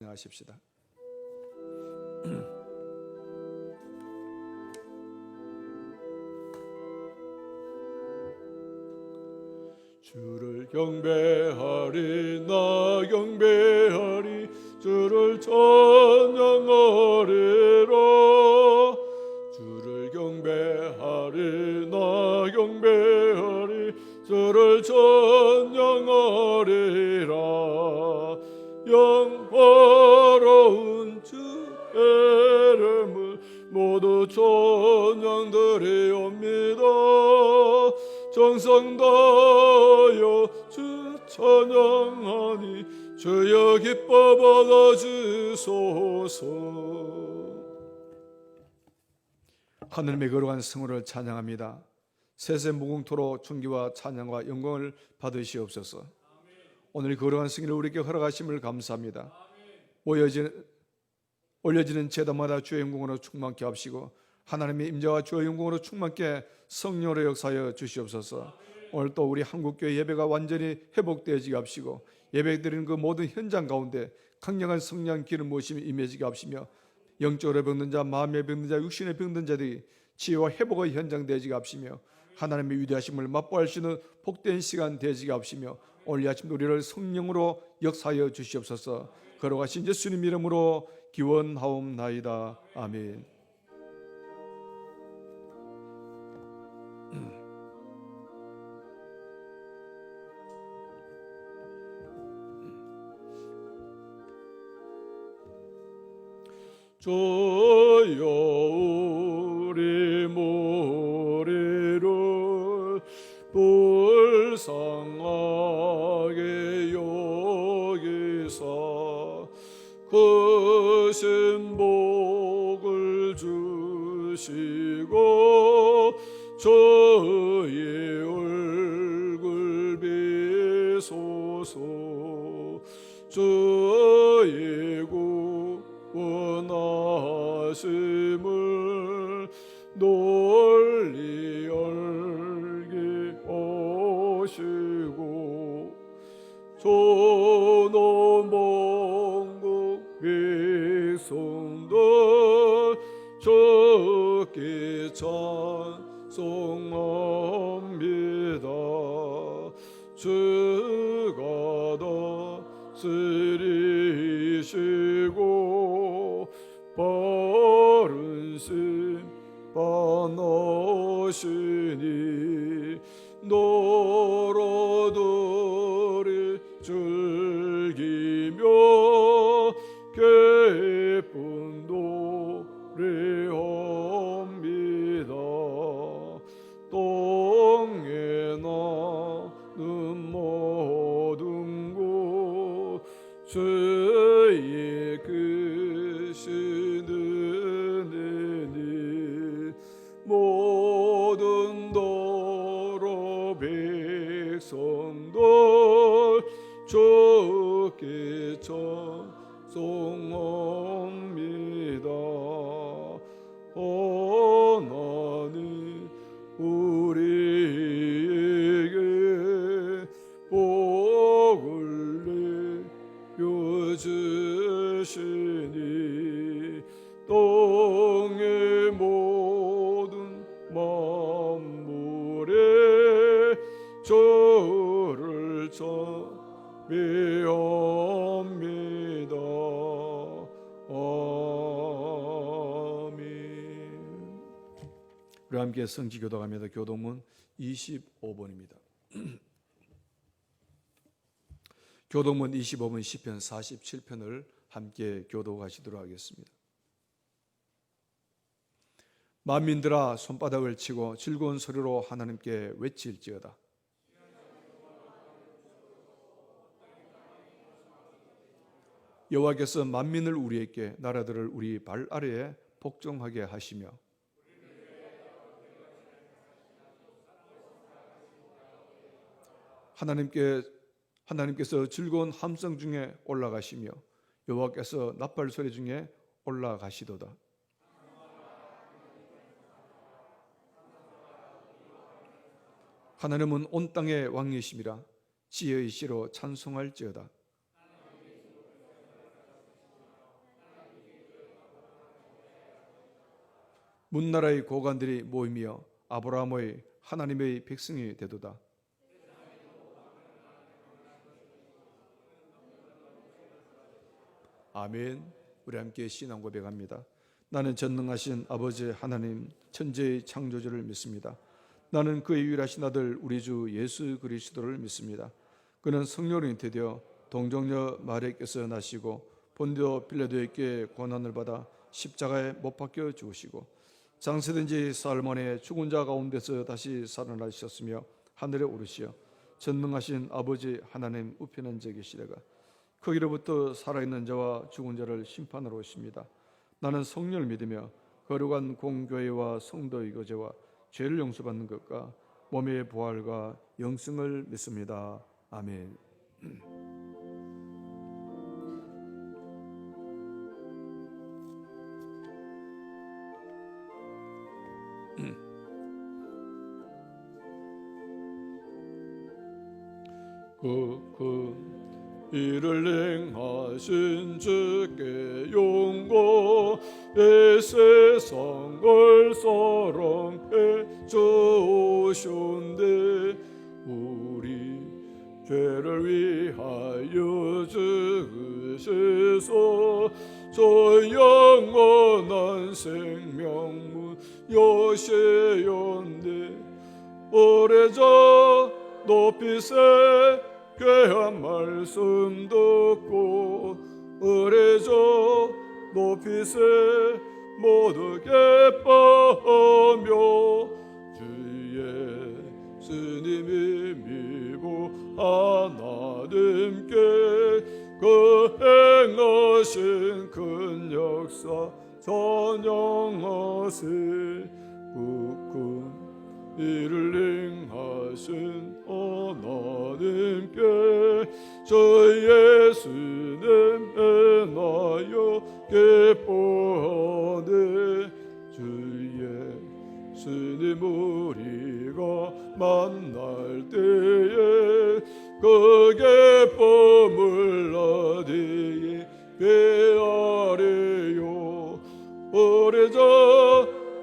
하십시다. 주를 경배하리 나 경배하리 주를 찬양하리라. 주를 경배하리 나 경배하리 주를 찬양하리라. 영화로운 주 이름을 모두 찬양드리옵니다. 정성 다하여 주 찬양하니 주여 기뻐 받아주소서. 하느님의 거룩한 성호를 찬양합니다. 세세 무궁토로 존귀와 찬양과 영광을 받으시옵소서. 오늘 거룩한 승리를 우리에게 허락하심을 감사합니다. 올려지는 제단마다 주의 영광으로 충만케 하시고 하나님의 임재와 주의 영광으로 충만케 성령으로 역사하여 주시옵소서. 오늘 또 우리 한국교회 예배가 완전히 회복되어지게 하시고 예배드리는 그 모든 현장 가운데 강력한 성령 기름 부으심이 임해지게 하시며 영적으로 병든 자, 마음에 병든 자, 육신에 병든 자들이 치유와 회복의 현장 되어지게 하시며 하나님의 위대하심을 맛보할 수 있는 복된 시간 되어지게 하시며 오늘 아침 우리를 성령으로 역사하여 주시옵소서. 걸어가신 예수님 이름으로 기원하옵나이다. 아멘. 주여 우리 무리를 불쌍하게 여기사 크신 복을 주시고 저의 얼굴 비소서. 저의 구원하심을 널리 알게 하시고 전원만국 백성들 적게 찬송합니다. 주가 다스리시고 바른 심판하시니 너로들이 즐기며 기쁜 노래합니다. 땅에 나는 모든 곳 주의 크신 은혜니 모든 도로 백성들 주께 찬송합니다. 하나님 우리에게 복을 내려주시니 땅의 모든 만물에 주를 찬미합니다. 아멘. 우리 함께 성지 교독합니다. 교독문 25번입니다. 교독문 25번 시편 47편을 함께 교독하시도록 하겠습니다. 만민들아 손바닥을 치고 즐거운 소리로 하나님께 외칠지어다. 여호와께서 만민을 우리에게 나라들을 우리 발 아래에 복종하게 하시며 하나님께서 즐거운 함성 중에 올라가시며 여호와께서 나팔 소리 중에 올라가시도다. 하나님은 온 땅의 왕이심이라 지혜의 씨로 찬송할지어다. 문나라의 고관들이 모이며 아브라함의 하나님의 백성이 되도다. 아멘. 우리 함께 신앙 고백합니다. 나는 전능하신 아버지 하나님 천지의 창조주를 믿습니다. 나는 그의 유일하신 아들 우리 주 예수 그리스도를 믿습니다. 그는 성령으로 되어 동정녀 마리아께서 나시고 본디오 빌라도에게 고난을 받아 십자가에 못 박혀 죽으시고 장세된 지 사흘 만에 죽은 자 가운데서 다시 살아나셨으며 하늘에 오르시어 전능하신 아버지 하나님 우편에 앉아 계시다가 거기로부터 살아있는 자와 죽은 자를 심판하러 오십니다. 나는 성령을 믿으며 거룩한 공교회와 성도의 교제와 죄를 용서받는 것과 몸의 부활과 영생을 믿습니다. 아멘. 이를 행하신 주께 용고의 세상을 사랑해 주오신데 우리 죄를 위하여 죽으시소 저 영원한 생명문 여시온데 오래자 높이세 귀한 말씀 듣고 의뢰져 높이세 모두 기뻐하며 주 예수님이 미고 하나님께 그 행하신 큰 역사 찬양하세 이를 행하신 하나님께 저 예수님 인하여 기뻐하네 주 예수님 우리가 만날 때에 그 기쁨을 어디에 배하리요 오래자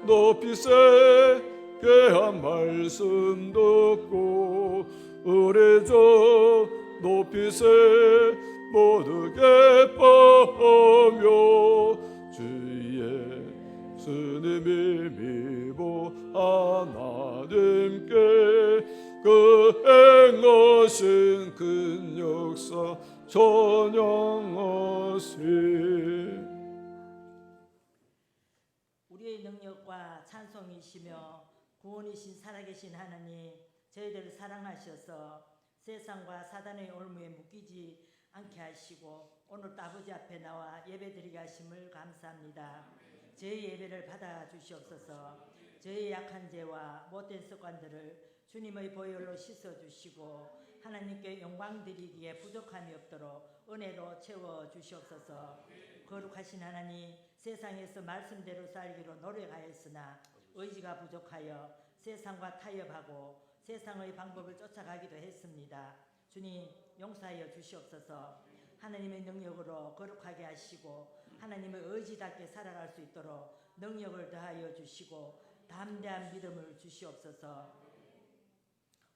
높이세 귀한 말씀 듣고 의뢰져 높이세 모두 기뻐하며 주 예수님이 미고 하나님께 그 행하신 큰 역사 찬양하세. 우리의 능력과 찬송이시며 구원이신 살아계신 하나님 저희들을 사랑하셔서 세상과 사단의 올무에 묶이지 않게 하시고 오늘 아버지 앞에 나와 예배드리게 하심을 감사합니다. 저희 예배를 받아 주시옵소서. 저희 약한 죄와 못된 습관들을 주님의 보혈로 씻어주시고 하나님께 영광 드리기에 부족함이 없도록 은혜로 채워 주시옵소서. 거룩하신 하나님 세상에서 말씀대로 살기로 노력하였으나 의지가 부족하여 세상과 타협하고 세상의 방법을 쫓아가기도 했습니다. 주님 용서하여 주시옵소서. 하나님의 능력으로 거룩하게 하시고 하나님의 의지답게 살아갈 수 있도록 능력을 더하여 주시고 담대한 믿음을 주시옵소서.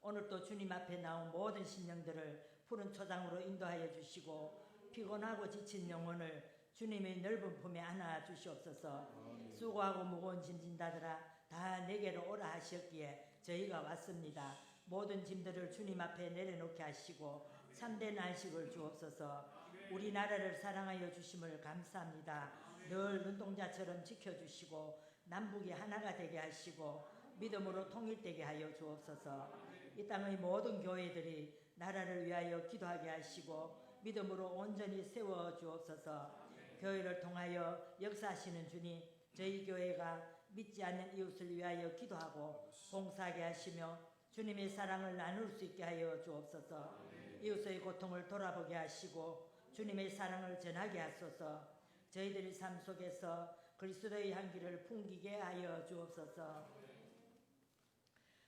오늘도 주님 앞에 나온 모든 심령들을 푸른 초장으로 인도하여 주시고 피곤하고 지친 영혼을 주님의 넓은 품에 안아 주시옵소서. 수고하고 무거운 짐진 자들아 다 내게로 오라 하셨기에 저희가 왔습니다. 모든 짐들을 주님 앞에 내려놓게 하시고 참된 안식을 주옵소서. 우리나라를 사랑하여 주심을 감사합니다. 늘 눈동자처럼 지켜주시고 남북이 하나가 되게 하시고 믿음으로 통일되게 하여 주옵소서. 이 땅의 모든 교회들이 나라를 위하여 기도하게 하시고 믿음으로 온전히 세워 주옵소서. 교회를 통하여 역사하시는 주님 저희 교회가 믿지 않는 이웃을 위하여 기도하고 봉사하게 하시며 주님의 사랑을 나눌 수 있게 하여 주옵소서. 이웃의 고통을 돌아보게 하시고 주님의 사랑을 전하게 하소서. 저희들의 삶 속에서 그리스도의 향기를 풍기게 하여 주옵소서.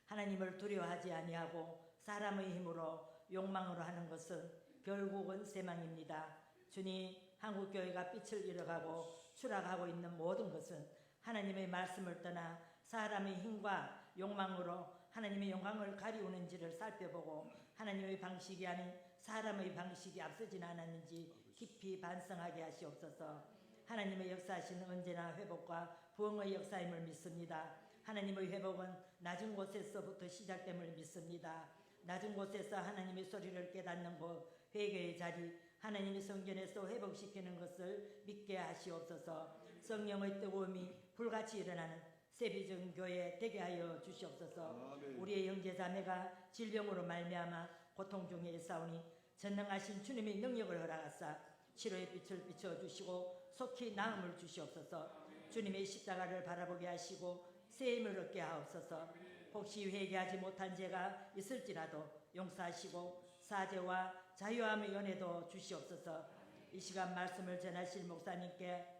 하나님을 두려워하지 아니하고 사람의 힘으로 욕망으로 하는 것은 결국은 쇠망입니다. 주님 한국교회가 빛을 잃어가고 추락하고 있는 모든 것은 하나님의 말씀을 떠나 사람의 힘과 욕망으로 하나님의 영광을 가리우는지를 살펴보고 하나님의 방식이 아닌 사람의 방식이 앞서진 않았는지 깊이 반성하게 하시옵소서. 하나님의 역사하시는 언제나 회복과 부흥의 역사임을 믿습니다. 하나님의 회복은 낮은 곳에서부터 시작됨을 믿습니다. 낮은 곳에서 하나님의 소리를 깨닫는 곳, 회개의 자리, 하나님의 성전에서 회복시키는 것을 믿게 하시옵소서. 성령의 뜨거움이 불같이 일어나는 세비전 교회 되게 하여 주시옵소서. 아멘. 우리의 형제자매가 질병으로 말미암아 고통 중에 있사오니 전능하신 주님의 능력을 허락하사 치료의 빛을 비춰주시고 속히 나음을 주시옵소서. 주님의 십자가를 바라보게 하시고 새 힘을 얻게 하옵소서. 혹시 회개하지 못한 죄가 있을지라도 용서하시고 사죄와 자유함의 은혜도 주시옵소서. 이 시간 말씀을 전하실 목사님께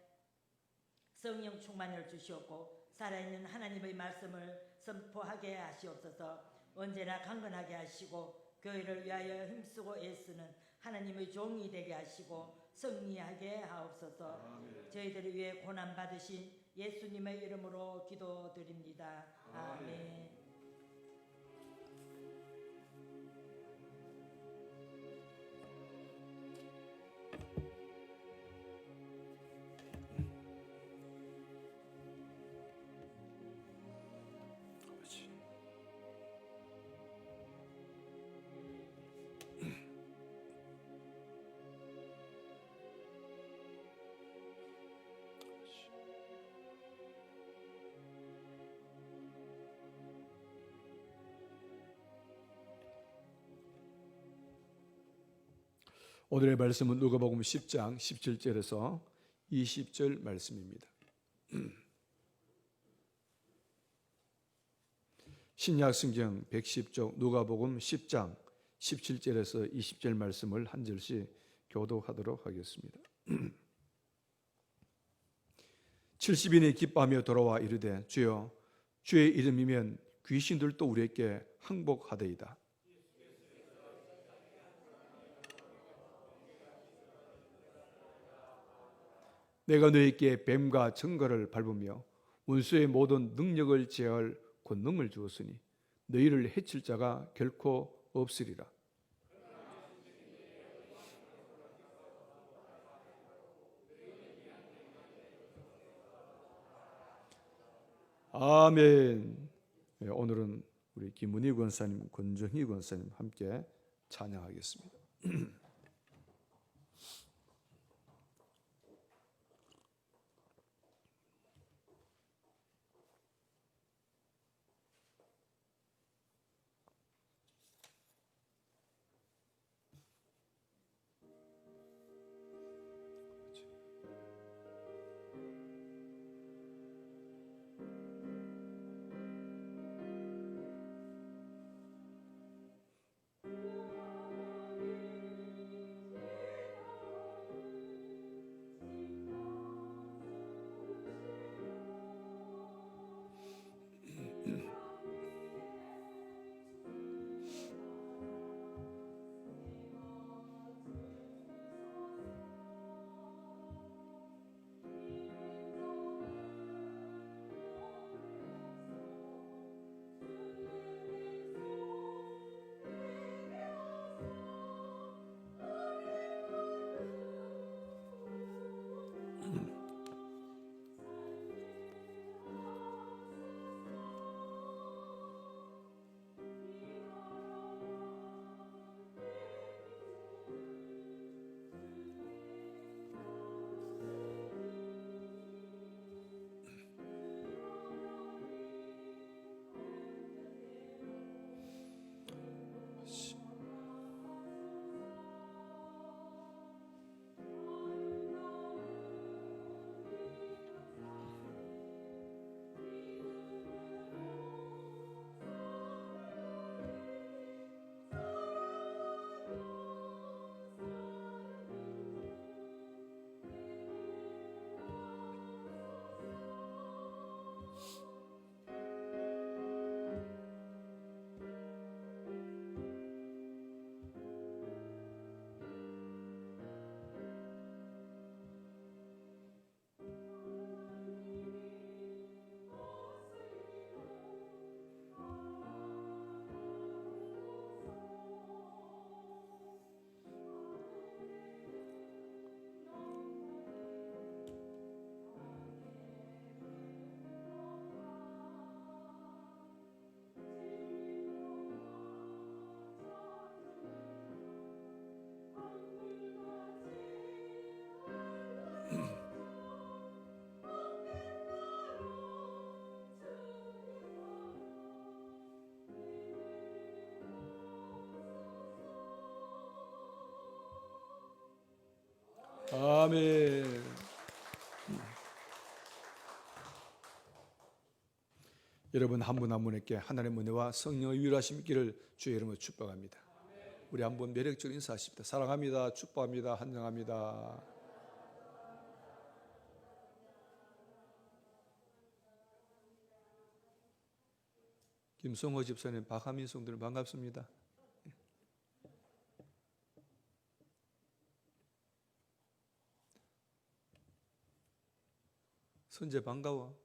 성령 충만을 주시옵고 살아있는 하나님의 말씀을 선포하게 하시옵소서. 언제나 강건하게 하시고 교회를 위하여 힘쓰고 애쓰는 하나님의 종이 되게 하시고 승리하게 하옵소서. 아멘. 저희들을 위해 고난받으신 예수님의 이름으로 기도드립니다. 아멘. 오늘의 말씀은 누가복음 10장 17절에서 20절 말씀입니다. 신약성경 110쪽 누가복음 10장 17절에서 20절 말씀을 한 절씩 교독하도록 하겠습니다. 70인이 기뻐하며 돌아와 이르되 주여 주의 이름이면 귀신들도 우리에게 항복하되이다. 내가 너희에게 뱀과 정갈을 밟으며 원수의 모든 능력을 제할 권능을 주었으니 너희를 해칠 자가 결코 없으리라. 아멘. 네, 오늘은 우리 김은희 권사님, 권정희 권사님 함께 찬양하겠습니다. 아멘. 여러분 한 분 한 분에게 하나님의 은혜와 성령의 위로하심 있기를 주의 이름으로 축복합니다. 우리 한번 매력적으로 인사하십니다. 사랑합니다. 축복합니다. 환영합니다. 김성호 집사님, 박하민 성도님 반갑습니다. 선재 반가워.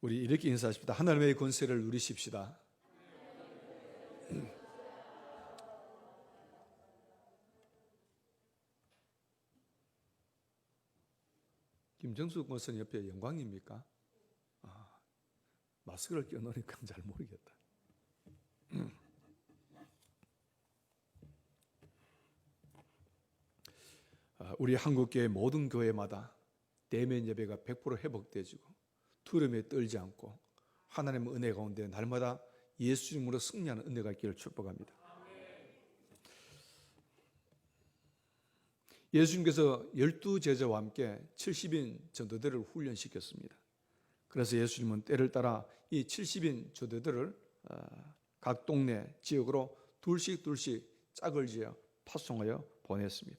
우리 이렇게 인사하십시다. 하나님의 권세를 누리십시다. 김정수 권사님 옆에 영광입니까? 마스크를 껴놓으니까 잘 모르겠다. 우리 한국교회 모든 교회마다 대면 예배가 100% 회복되어지고 두려움에 떨지 않고 하나님의 은혜 가운데 날마다 예수 이름으로 승리하는 은혜가 있기를 축복합니다. 예수님께서 12제자와 함께 70인 전도대를 훈련시켰습니다. 그래서 예수님은 때를 따라 이 70인 전도대를 각 동네 지역으로 둘씩 짝을 지어 파송하여 보냈습니다.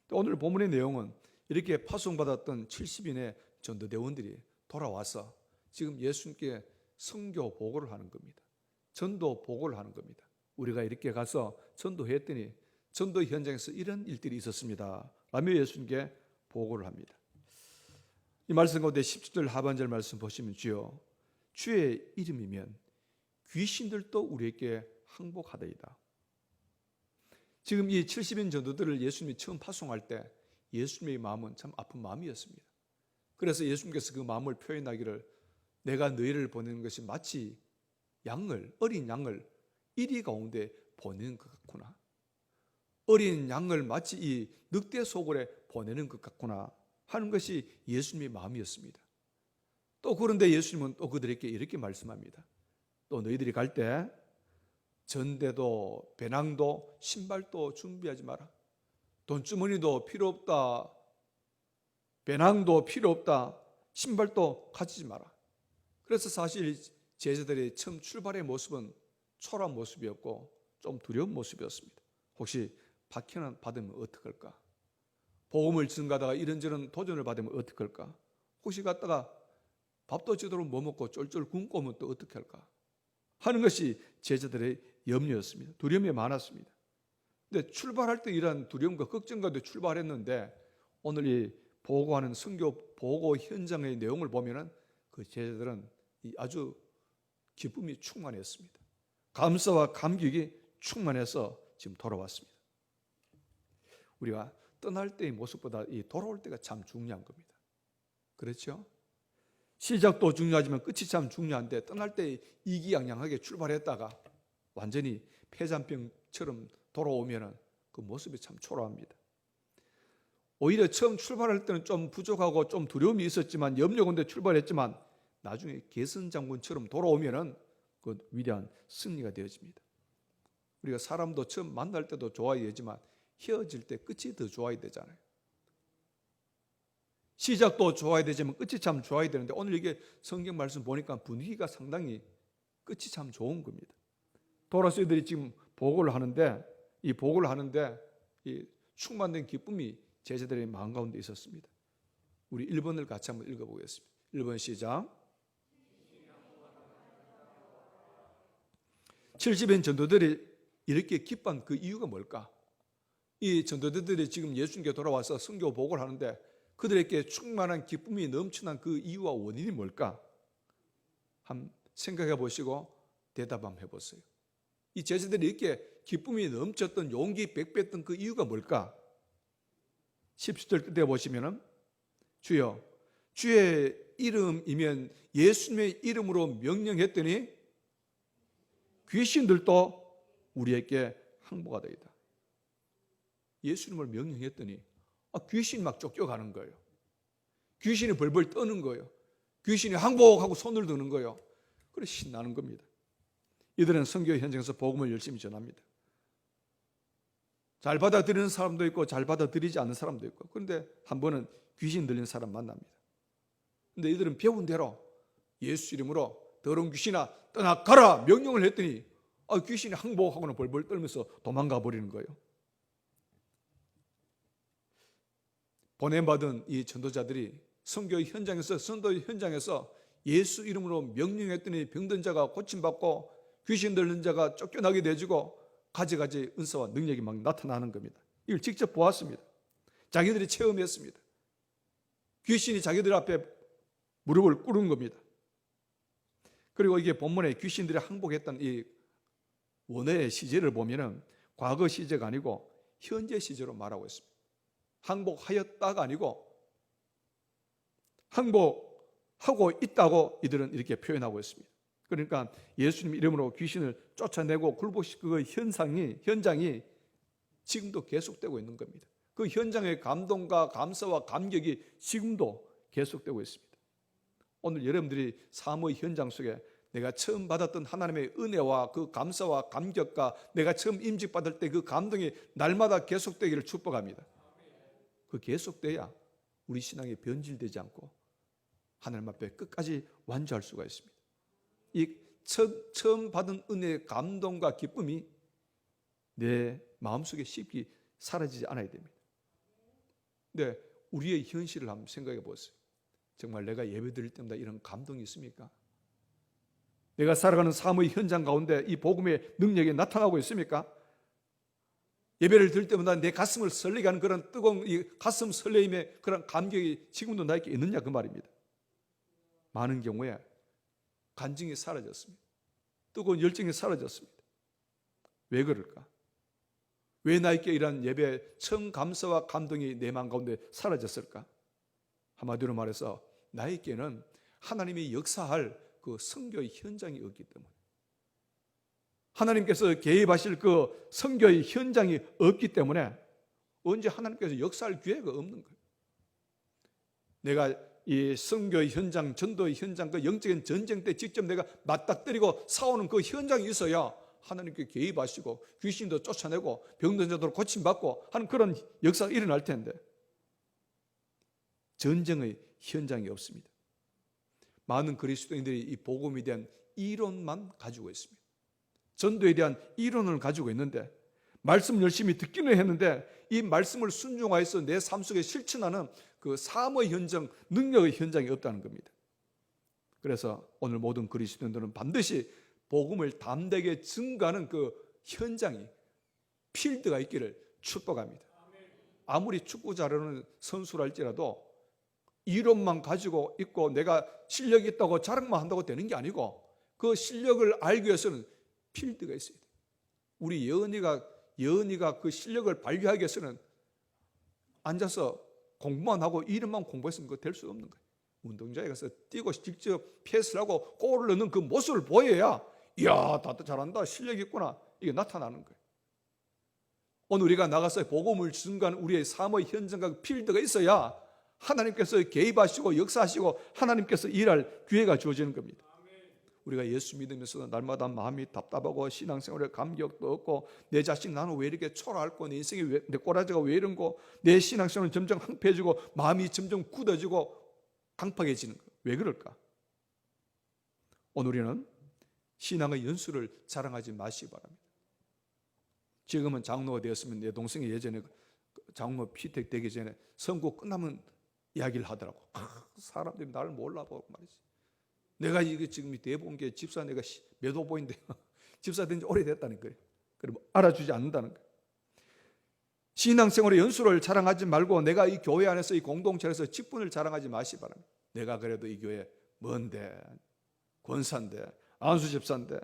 또 오늘 본문의 내용은 이렇게 파송받았던 70인의 전도대원들이 돌아와서 지금 예수님께 선교 보고를 하는 겁니다. 전도 보고를 하는 겁니다. 우리가 이렇게 가서 전도했더니 전도 현장에서 이런 일들이 있었습니다 라며 예수님께 보고를 합니다. 이 말씀 가운데 17절 하반절 말씀 보시면 주여 주의 이름이면 귀신들도 우리에게 항복하더이다. 지금 이 70인 전도들을 예수님이 처음 파송할 때 예수님의 마음은 참 아픈 마음이었습니다. 그래서 예수님께서 그 마음을 표현하기를 내가 너희를 보내는 것이 마치 어린 양을 이리 가운데 보내는 것 같구나. 어린 양을 마치 이 늑대 소굴에 보내는 것 같구나 하는 것이 예수님의 마음이었습니다. 또 그런데 예수님은 또 그들에게 이렇게 말씀합니다. 또 너희들이 갈 때 전대도 배낭도 신발도 준비하지 마라. 돈주머니도 필요 없다. 배낭도 필요 없다. 신발도 가지지 마라. 그래서 사실 제자들의 처음 출발의 모습은 초라한 모습이었고 좀 두려운 모습이었습니다. 혹시 박해는 받으면 어떡할까? 복음을 전가하다가 이런저런 도전을 받으면 어떡할까? 혹시 갔다가 밥도 제대로 못 먹고 쫄쫄 굶고 오면 또 어떻게 할까? 하는 것이 제자들의 염려였습니다. 두려움이 많았습니다. 근데 출발할 때 이런 두려움과 걱정과도 출발했는데 오늘 이 보고하는 선교 보고 현장의 내용을 보면은 그 제자들은 아주 기쁨이 충만했습니다. 감사와 감격이 충만해서 지금 돌아왔습니다. 우리가 떠날 때의 모습보다 이 돌아올 때가 참 중요한 겁니다. 그렇죠? 시작도 중요하지만 끝이 참 중요한데 떠날 때 이기양양하게 출발했다가 완전히 폐잔병처럼 돌아오면 그 모습이 참 초라합니다. 오히려 처음 출발할 때는 좀 부족하고 좀 두려움이 있었지만 염려건데 출발했지만 나중에 개선장군처럼 돌아오면 그 위대한 승리가 되어집니다. 우리가 사람도 처음 만날 때도 좋아야 되지만 헤어질 때 끝이 더 좋아야 되잖아요. 시작도 좋아야 되지만 끝이 참 좋아야 되는데 오늘 이게 성경 말씀 보니까 분위기가 상당히 끝이 참 좋은 겁니다. 돌아서 이들이 지금 보고를 하는데 이 보고를 하는데 이 충만된 기쁨이 제자들의 마음 가운데 있었습니다. 우리 1번을 같이 한번 읽어보겠습니다. 1번 시작. 70인 전도들이 이렇게 기뻐한 그 이유가 뭘까? 이 전도들이 지금 예수님께 돌아와서 선교 보고를 하는데 그들에게 충만한 기쁨이 넘치는 그 이유와 원인이 뭘까? 한번 생각해 보시고 대답 한번 해보세요. 이 제자들이 이렇게 기쁨이 넘쳤던 용기 백배했던 그 이유가 뭘까? 17절 끝에 보시면 주여 주의 이름이면 예수님의 이름으로 명령했더니 귀신들도 우리에게 항복하더이다. 예수님을 명령했더니 귀신이 막 쫓겨가는 거예요. 귀신이 벌벌 떠는 거예요. 귀신이 항복하고 손을 드는 거예요. 그래 신나는 겁니다. 이들은 선교 현장에서 복음을 열심히 전합니다. 잘 받아들이는 사람도 있고 잘 받아들이지 않는 사람도 있고, 그런데 한 번은 귀신 들린 사람 만납니다. 그런데 이들은 배운 대로 예수 이름으로 더러운 귀신아 떠나가라 명령을 했더니 귀신이 항복하고는 벌벌 떨면서 도망가 버리는 거예요. 보냄받은 이 전도자들이 선교 현장에서 예수 이름으로 명령했더니 병든 자가 고침받고 귀신 들린 자가 쫓겨나게 되어지고 가지가지 은사와 능력이 막 나타나는 겁니다. 이걸 직접 보았습니다. 자기들이 체험했습니다. 귀신이 자기들 앞에 무릎을 꿇은 겁니다. 그리고 이게 본문에 귀신들이 항복했던 이 원어의 시제를 보면은 과거 시제가 아니고 현재 시제로 말하고 있습니다. 항복하였다가 아니고 항복하고 있다고 이들은 이렇게 표현하고 있습니다. 그러니까 예수님 이름으로 귀신을 쫓아내고 굴복시키는 그 현장이 지금도 계속되고 있는 겁니다. 그 현장의 감동과 감사와 감격이 지금도 계속되고 있습니다. 오늘 여러분들이 삶의 현장 속에 내가 처음 받았던 하나님의 은혜와 그 감사와 감격과 내가 처음 임직받을 때 그 감동이 날마다 계속되기를 축복합니다. 그 계속돼야 우리 신앙이 변질되지 않고 하나님 앞에 끝까지 완주할 수가 있습니다. 이 처음 받은 은혜의 감동과 기쁨이 내 마음속에 쉽게 사라지지 않아야 됩니다. 근데 우리의 현실을 한번 생각해 보세요. 정말 내가 예배 드릴 때마다 이런 감동이 있습니까? 내가 살아가는 삶의 현장 가운데 이 복음의 능력이 나타나고 있습니까? 예배를 드릴 때마다 내 가슴을 설레게 하는 그런 뜨거운 이 가슴 설레임의 그런 감격이 지금도 나에게 있느냐 그 말입니다. 많은 경우에 간증이 사라졌습니다. 뜨거운 열정이 사라졌습니다. 왜 그럴까? 왜 나에게 이런 예배의 처음 감사와 감동이 내 마음 가운데 사라졌을까? 한마디로 말해서 나에게는 하나님이 역사할 그 선교의 현장이 없기 때문에, 하나님께서 개입하실 그 선교의 현장이 없기 때문에 언제 하나님께서 역사할 기회가 없는 거예요. 내가 이 선교의 현장, 전도의 현장, 그 영적인 전쟁 때 직접 내가 맞닥뜨리고 싸우는 그 현장이 있어야 하나님께 개입하시고 귀신도 쫓아내고 병든 자도 고침받고 하는 그런 역사가 일어날 텐데 전쟁의 현장이 없습니다. 많은 그리스도인들이 이 복음에 대한 이론만 가지고 있습니다. 전도에 대한 이론을 가지고 있는데 말씀 열심히 듣기는 했는데 이 말씀을 순종하여서 내 삶 속에 실천하는 그 삶의 현장, 능력의 현장이 없다는 겁니다. 그래서 오늘 모든 그리스도인들은 반드시 복음을 담대하게 증거하는 그 현장이 필드가 있기를 축복합니다. 아무리 축구 잘하는 선수랄지라도 이론만 가지고 있고 내가 실력이 있다고 자랑만 한다고 되는 게 아니고 그 실력을 알기 위해서는 필드가 있어야 돼요. 우리 예언이가 그 실력을 발휘하기 위해서는 앉아서 공부만 하고 이름만 공부했으면 그거 될 수 없는 거예요. 운동장에 가서 뛰고 직접 패스를 하고 골을 넣는 그 모습을 보여야 이야 다들 잘한다 실력이 있구나 이게 나타나는 거예요. 오늘 우리가 나가서 복음을 증거하는 우리의 삶의 현장과 필드가 있어야 하나님께서 개입하시고 역사하시고 하나님께서 일할 기회가 주어지는 겁니다. 우리가 예수 믿으면서 날마다 마음이 답답하고 신앙생활에 감격도 없고 내 자식 나는 왜 이렇게 초라할고 내 인생이 내 꼬라지가 왜 이런고 내 신앙생활은 점점 황폐해지고 마음이 점점 굳어지고 강팍해지는 거예요. 왜 그럴까? 오늘 우리는 신앙의 연수를 자랑하지 마시기 바랍니다. 지금은 장로가 되었으면 내 동생이 예전에 장로 피택 되기 전에 선고 끝나면 이야기를 하더라고. 사람들이 나를 몰라보고 말이지. 내가 이게 지금 대본계 집사 내가 몇 호보인데 집사 된 지 오래됐다는 거예요. 그럼 알아주지 않는다는 거예요. 신앙생활의 연수를 자랑하지 말고 내가 이 교회 안에서 이 공동체에서 직분을 자랑하지 마시기 바랍니다. 내가 그래도 이 교회 뭔데 권사인데 안수 집사인데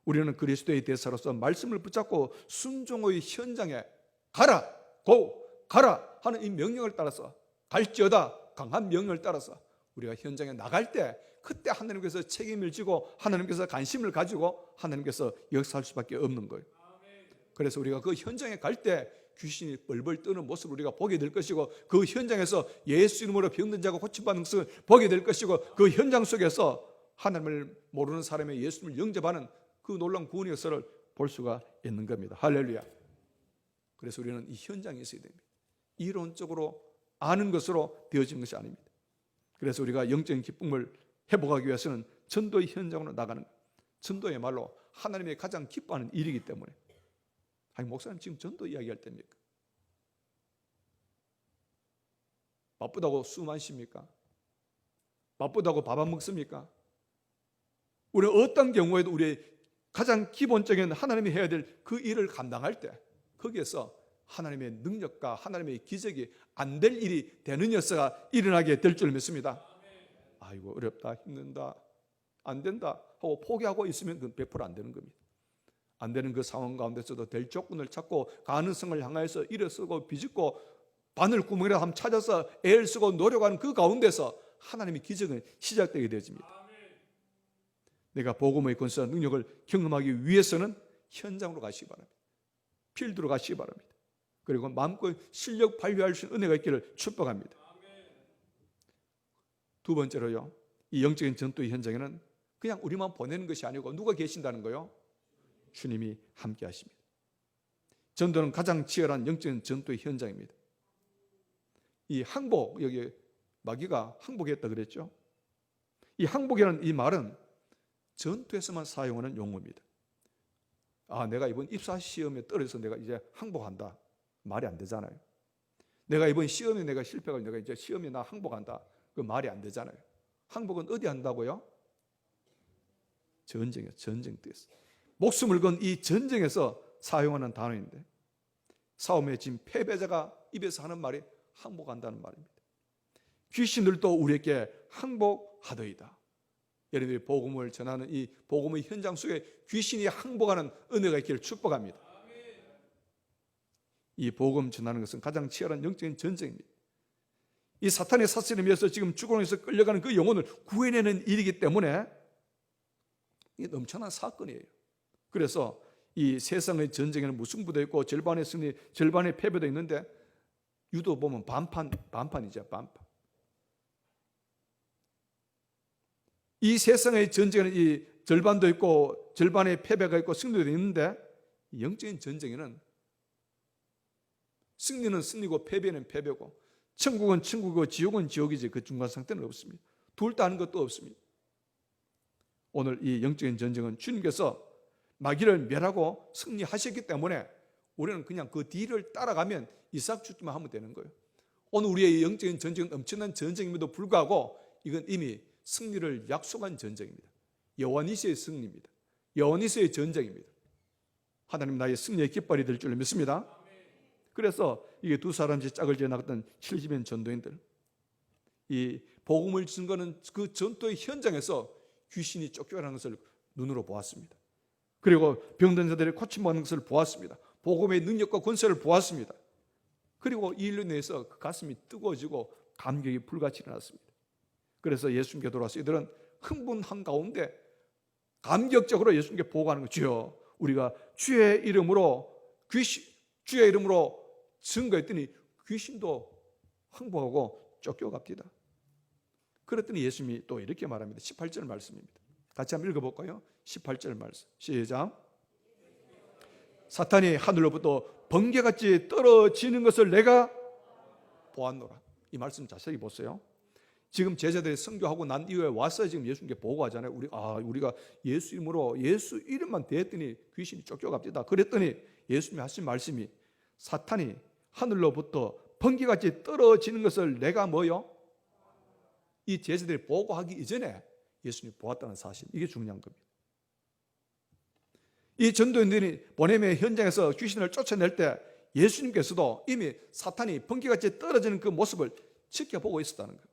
우리는 그리스도의 대사로서 말씀을 붙잡고 순종의 현장에 가라 하는 이 명령을 따라서 갈지어다 강한 명령을 따라서 우리가 현장에 나갈 때 그때 하나님께서 책임을 지고 하나님께서 관심을 가지고 하나님께서 역사할 수밖에 없는 거예요. 그래서 우리가 그 현장에 갈 때 귀신이 벌벌 떠는 모습을 우리가 보게 될 것이고, 그 현장에서 예수 이름으로 병든 자가 고침받는 것을 보게 될 것이고, 그 현장 속에서 하나님을 모르는 사람의 예수님을 영접하는 그 놀라운 구원의 역사를 볼 수가 있는 겁니다. 할렐루야. 그래서 우리는 이 현장에 있어야 됩니다. 이론적으로 아는 것으로 되어진 것이 아닙니다. 그래서 우리가 영적인 기쁨을 회복하기 위해서는 전도의 현장으로 나가는, 전도야말로 하나님이 가장 기뻐하는 일이기 때문에. 아니, 목사님 지금 전도 이야기할 때입니까? 바쁘다고 숨 안 쉽니까? 바쁘다고 밥 안 먹습니까? 우리 어떤 경우에도 우리의 가장 기본적인 하나님이 해야 될 그 일을 감당할 때 거기에서 하나님의 능력과 하나님의 기적이 안 될 일이 되는 역사가 일어나게 될 줄 믿습니다. 아이고 어렵다, 힘든다, 안 된다 하고 포기하고 있으면 그건 100% 안 되는 겁니다. 안 되는 그 상황 가운데서도 될 조건을 찾고 가능성을 향하여서 일어서고 비집고 바늘 구멍이라도 한번 찾아서 애를 쓰고 노력하는 그 가운데서 하나님의 기적은 시작되게 되어집니다. 내가 복음의 권세와 능력을 경험하기 위해서는 현장으로 가시기 바랍니다. 필드로 가시기 바랍니다. 그리고 마음껏 실력 발휘할 수 있는 은혜가 있기를 축복합니다. 두 번째로요, 이 영적인 전도의 현장에는 그냥 우리만 보내는 것이 아니고 누가 계신다는 거요? 주님이 함께 하십니다. 전도는 가장 치열한 영적인 전도의 현장입니다. 이 항복, 여기 마귀가 항복했다 그랬죠? 이 항복이라는 이 말은 전투에서만 사용하는 용어입니다. 아, 내가 이번 입사 시험에 떨어져서 내가 이제 항복한다. 말이 안 되잖아요. 내가 이번 시험에 내가 실패하고 내가 이제 시험에 나 항복한다. 그 말이 안 되잖아요. 항복은 어디 한다고요? 전쟁이요. 전쟁 때에서. 목숨을 건 이 전쟁에서 사용하는 단어인데, 싸움에 진 패배자가 입에서 하는 말이 항복한다는 말입니다. 귀신들도 우리에게 항복하더이다. 여러분들이 복음을 전하는 이 복음의 현장 속에 귀신이 항복하는 은혜가 있기를 축복합니다. 이 복음 전하는 것은 가장 치열한 영적인 전쟁입니다. 이 사탄의 사슬에 의해서 지금 죽음에서 끌려가는 그 영혼을 구해내는 일이기 때문에 이게 넘쳐난 사건이에요. 그래서 이 세상의 전쟁에는 무승부도 있고 절반의 승리, 절반의 패배도 있는데, 유도 보면 반판이죠. 반판. 이 세상의 전쟁에는 이 절반도 있고 절반의 패배가 있고 승리도 있는데, 영적인 전쟁에는 승리는 승리고 패배는 패배고, 천국은 천국이고 지옥은 지옥이지 그 중간 상태는 없습니다. 둘 다 하는 것도 없습니다. 오늘 이 영적인 전쟁은 주님께서 마귀를 멸하고 승리하셨기 때문에 우리는 그냥 그 뒤를 따라가면 이삭 죽기만 하면 되는 거예요. 오늘 우리의 영적인 전쟁은 엄청난 전쟁임에도 불구하고 이건 이미 승리를 약속한 전쟁입니다. 여호와니시의 승리입니다. 여호와니시의 전쟁입니다. 하나님 나의 승리의 깃발이 될 줄 믿습니다. 그래서 이게 두 사람씩 짝을 지어 나갔던 70인 전도인들, 이 복음을 증거하는 그 전도의 현장에서 귀신이 쫓겨나는 것을 눈으로 보았습니다. 그리고 병든 자들이 고침받는 것을 보았습니다. 복음의 능력과 권세를 보았습니다. 그리고 이 일로 인해서 그 가슴이 뜨거워지고 감격이 불같이 일어났습니다. 그래서 예수님께 돌아와서 이들은 흥분한 가운데 감격적으로 예수님께 보고하는 거죠. 주여, 우리가 주의 이름으로 증거했더니 귀신도 항복하고 쫓겨갑니다. 그랬더니 예수님이 또 이렇게 말합니다. 18절 말씀입니다. 같이 한번 읽어볼까요? 18절 말씀 시작. 사탄이 하늘로부터 번개같이 떨어지는 것을 내가 보았노라. 이 말씀 자세히 보세요. 지금 제자들이 선교하고 난 이후에 와서 지금 예수님께 보고하잖아요. 우리가 예수 이름으로 예수 이름만 대했더니 귀신이 쫓겨갑니다. 그랬더니 예수님이 하신 말씀이 사탄이 하늘로부터 번개같이 떨어지는 것을 내가 뭐요? 이 제자들이 보고하기 이전에 예수님이 보았다는 사실, 이게 중요한 겁니다. 이 전도인들이 보냄의 현장에서 귀신을 쫓아낼 때 예수님께서도 이미 사탄이 번개같이 떨어지는 그 모습을 지켜보고 있었다는 거예요.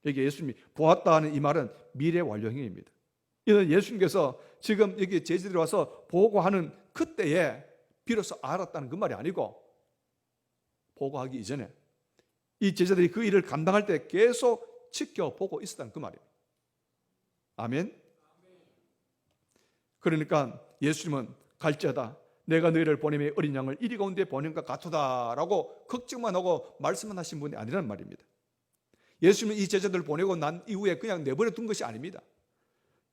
여기 예수님이 보았다는 이 말은 미래 완료형입니다. 이는 예수님께서 지금 여기 제자들이 와서 보고하는 그때에 비로소 알았다는 그 말이 아니고, 보고하기 이전에 이 제자들이 그 일을 감당할 때 계속 지켜보고 있었다는 그 말이에요. 아멘. 그러니까 예수님은 갈지어다 내가 너희를 보내며 어린 양을 이리 가운데 보낸 것 같도다라고 걱정만 하고 말씀만 하신 분이 아니란 말입니다. 예수님은 이 제자들을 보내고 난 이후에 그냥 내버려 둔 것이 아닙니다.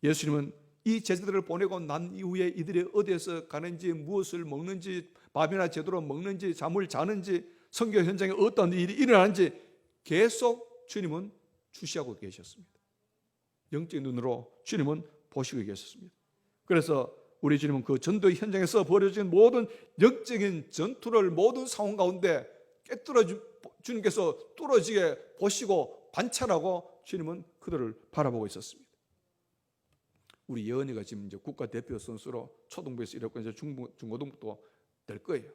예수님은 이 제자들을 보내고 난 이후에 이들이 어디에서 가는지, 무엇을 먹는지, 밥이나 제대로 먹는지, 잠을 자는지, 선교 현장에 어떤 일이 일어나는지 계속 주님은 주시하고 계셨습니다. 영적인 눈으로 주님은 보시고 계셨습니다. 그래서 우리 주님은 그 전도 현장에서 벌어진 모든 영적인 전투를 모든 상황 가운데 깨뚫어 주님께서 뚫어지게 보시고 관찰하고 주님은 그들을 바라보고 있었습니다. 우리 예언이가 지금 이제 국가 대표 선수로 초등부에서 이렇고 이제 중고등부도 될 거예요.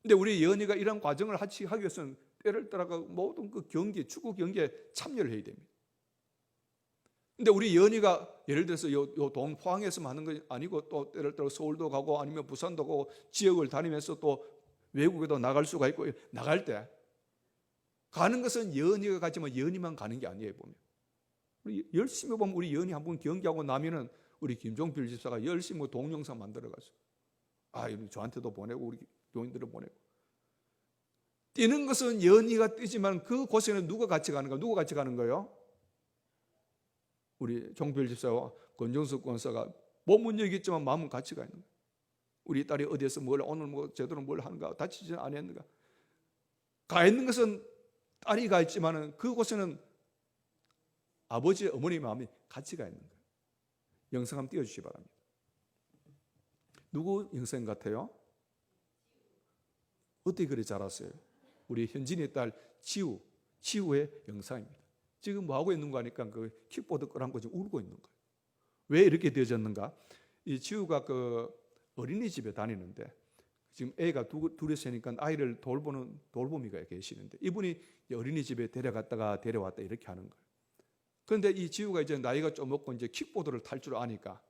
근데 우리 예언이가 이런 과정을 하기 위해서는 때를 따라가 모든 그 경기, 축구 경기에 참여를 해야 됩니다. 근데 우리 예언이가 예를 들어서 요 동포항에서만 하는 건 아니고 또 때를 따라 서울도 가고 아니면 부산도 가고 지역을 다니면서 또 외국에도 나갈 수가 있고 나갈 때 가는 것은 예언이가 가지만 예언이만 가는 게 아니에요. 보면 우리 열심히 보면 우리 예언이 한번 경기하고 나면은 우리 김종필 집사가 열심히 동영상 만들어가지고 저한테도 보내고 우리 교인들을 보내고 뛰는 것은 예언이가 뛰지만 그 곳에는 누가 같이 가는가? 누가 같이 가는 거예요? 우리 종필 집사와 권정숙 권사가 몸은 여기 있지만 마음은 같이 가 있는 거예요. 우리 딸이 어디에서 오늘 제대로 뭘 하는가? 다치지 않았는가? 가 있는 것은 딸이 가 있지만은 그곳에는 아버지, 어머니 마음이 같이 가 있는 거예요. 영상 한번 띄워주시기 바랍니다. 누구 영상 같아요? 어떻게 그리 잘 아세요? 우리 현진의 딸 지우의 영상입니다. 지금 뭐 하고 있는 거 하니까 그 킥보드 끌어안고 지금 울고 있는 거예요. 왜 이렇게 되어졌는가? 이 지우가 그 어린이집에 다니는데 지금 애가 둘이 있으니까 아이를 돌보는 돌보미가 계시는데 이분이 어린이집에 데려갔다가 데려왔다 이렇게 하는 거예요. 그런데 이 지우가 이제 나이가 좀 먹고 이제 킥보드를 탈 줄 아니까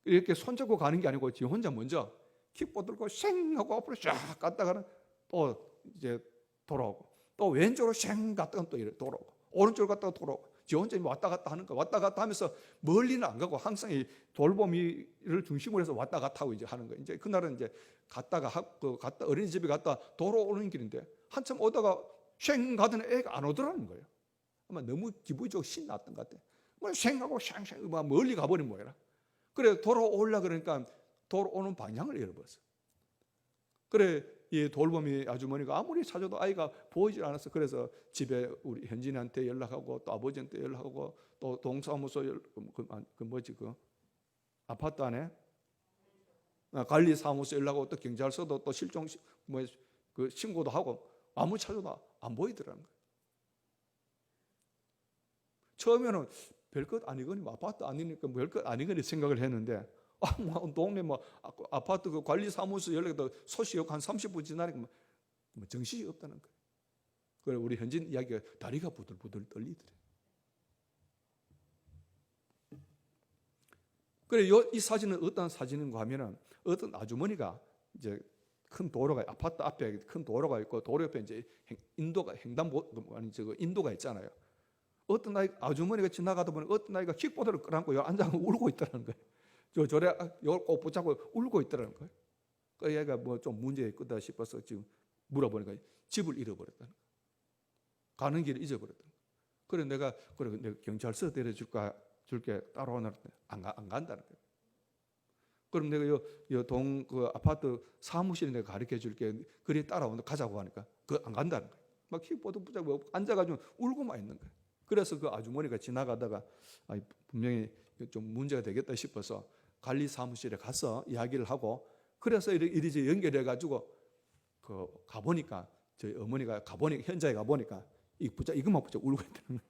이렇게 손잡고 가는 게 아니고 지금 혼자 먼저 킥보드를 고 쉥 하고 앞으로 쫙 갔다가는 또 이제 돌아오고 또 왼쪽으로 쉥 갔다가 또 이렇게 돌아오고 오른쪽으로 갔다가 돌아오고 지 혼자 왔다 갔다 하는 거야. 왔다 갔다 하면서 멀리는 안 가고 항상 이 돌보미를 중심으로 해서 왔다 갔다 하고 이제 하는 거예요. 이제 그날은 이제 갔다 어린이집에 갔다 돌아오는 길인데 한참 오다가 쉥 가더니 애가 안 오더라는 거예요. 아마 너무 기분이 좀 신났던 것 같아. 뭐 쉥하고 쉥쉥 막 멀리 가버린 모양이라. 그래 돌아오려 그러니까 돌아오는 방향을 잃어버렸어. 그래 이 돌보미 아주머니가 아무리 찾아도 아이가 보이질 않았어. 그래서 집에 우리 현진이한테 연락하고 또 아버지한테 연락하고 또 동사무소 그 아파트 안에 관리사무소 연락하고 또 경찰서도 또 실종 그 신고도 하고 아무리 찾아도 안 보이더라는 거예요. 처음에는 별것 아니거니 아파트 아니니까 별것 아니거니 생각을 했는데 동네 아파트 그 관리사무소 연락도 소식이 한 30분 지나니까 정신이 없다는 거예요. 그래 우리 현진 이야기가 다리가 부들부들 떨리더래. 그래 이 사진은 어떤 사진인가 하면은 어떤 아주머니가 이제 큰 도로가 아파트 앞에 큰 도로가 있고 도로 옆에 이제 인도가 있잖아요. 어떤 아주머니가 지나가다 보니 어떤 아이가 킥보드를 끌어안고 앉아서 울고 있다는 거예요. 저래 이걸 꼭 붙잡고 울고 있더라는 거예요. 그 얘가 뭐 좀 문제가 있다 싶어서 지금 물어보니까 집을 잃어버렸다는 거예요. 가는 길을 잊어버렸다는 거예요. 그래 내가 경찰서 데려줄게 따라오나 안 간다는 거예요. 그럼 내가 그 아파트 사무실에 내가 가르쳐 줄게. 그래 따라오나 가자고 하니까 안 간다는 거예요. 막 킥보드 붙잡고 앉아가지고 울고만 있는 거예요. 그래서 그 아주머니가 지나가다가 분명히 좀 문제가 되겠다 싶어서 관리사무실에 가서 이야기를 하고 그래서 이리저리 연결해가지고 가보니까 저희 어머니가 현장에 가보니까 이것만 붙잡고 울고 있다는 거예요.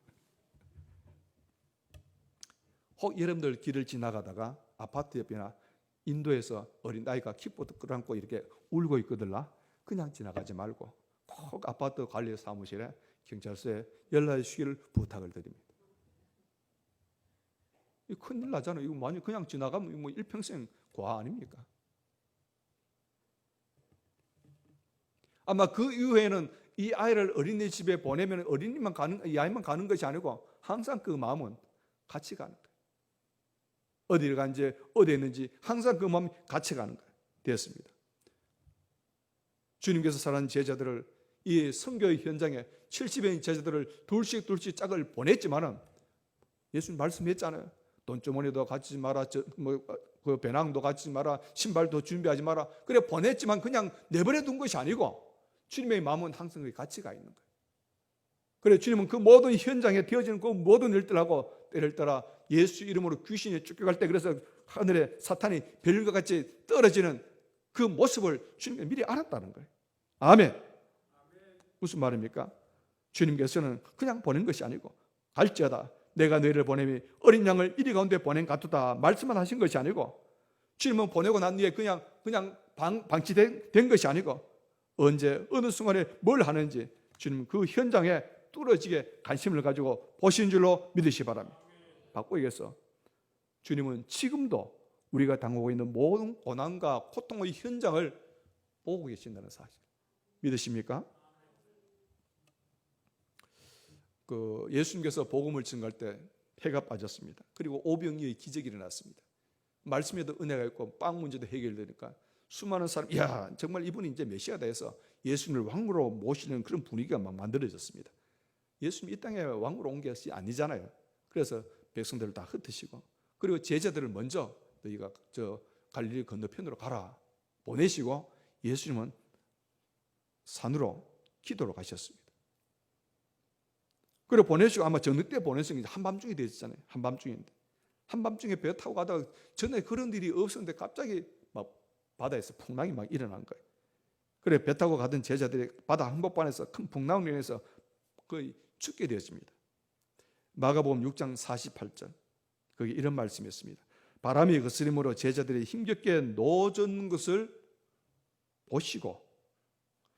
혹 여러분들 길을 지나가다가 아파트 옆이나 인도에서 어린아이가 킥보드 끌어안고 이렇게 울고 있거든요. 그냥 지나가지 말고 꼭 아파트 관리사무실에 경찰서에 연락해 주시기를 부탁을 드립니다. 큰일 나잖아요. 이거 만약 그냥 지나가면 뭐 일평생 과 아닙니까? 아마 그 이후에는 이 아이를 어린이집에 보내면 이 아이만 가는 것이 아니고 항상 그 마음은 같이 가는 거예요. 어디를 간지 어디에 있는지 항상 그 마음이 갇혀가는 거예요. 되었습니다. 주님께서 사랑하는 제자들을 이 선교의 현장에 70여인 제자들을 둘씩 짝을 보냈지만은 예수님 말씀했잖아요. 돈주머니도 갖지 마라, 그 배낭도 갖지 마라, 신발도 준비하지 마라. 그래 보냈지만 그냥 내버려 둔 것이 아니고 주님의 마음은 항상 그 가치가 있는 거예요. 그래 주님은 그 모든 현장에 되어지는 그 모든 일들하고 때를 따라 예수 이름으로 귀신이 쫓겨갈 때 그래서 하늘에 사탄이 별과 같이 떨어지는 그 모습을 주님이 미리 알았다는 거예요. 아멘. 무슨 말입니까? 주님께서는 그냥 보낸 것이 아니고 갈지어다 내가 너희를 보내미 어린 양을 이리 가운데 보낸 같도다 말씀만 하신 것이 아니고 주님은 보내고 난 뒤에 그냥 방치된 것이 아니고 언제 어느 순간에 뭘 하는지 주님은 그 현장에 뚫어지게 관심을 가지고 보신 줄로 믿으시기 바랍니다. 바꿔 얘기해서 주님은 지금도 우리가 당하고 있는 모든 고난과 고통의 현장을 보고 계신다는 사실 믿으십니까? 예수님께서 복음을 증거할 때 해가 빠졌습니다. 그리고 오병이의 기적이 일어났습니다. 말씀에도 은혜가 있고 빵 문제도 해결되니까 수많은 사람, 야 정말 이분이 이제 메시아다 해서 예수님을 왕으로 모시는 그런 분위기가 막 만들어졌습니다. 예수님 이 땅에 왕으로 온 것이 아니잖아요. 그래서 백성들을 다 흩으시고 그리고 제자들을 먼저 너희가 저 갈릴리 건너편으로 가라 보내시고 예수님은 산으로 기도로 가셨습니다. 그리고 보내시고 아마 저녁 때 보내신 게 한밤중이 되었잖아요. 한밤중에 배 타고 가다가 전에 그런 일이 없었는데 갑자기 막 바다에서 풍랑이 막 일어난 거예요. 그래 배 타고 가던 제자들이 바다 한복판에서 큰 풍랑으로 인해서 거의 죽게 되었습니다. 마가복음 6장 48절 거기 이런 말씀이었습니다. 바람이 거스림으로 제자들이 힘겹게 노젓는 것을 보시고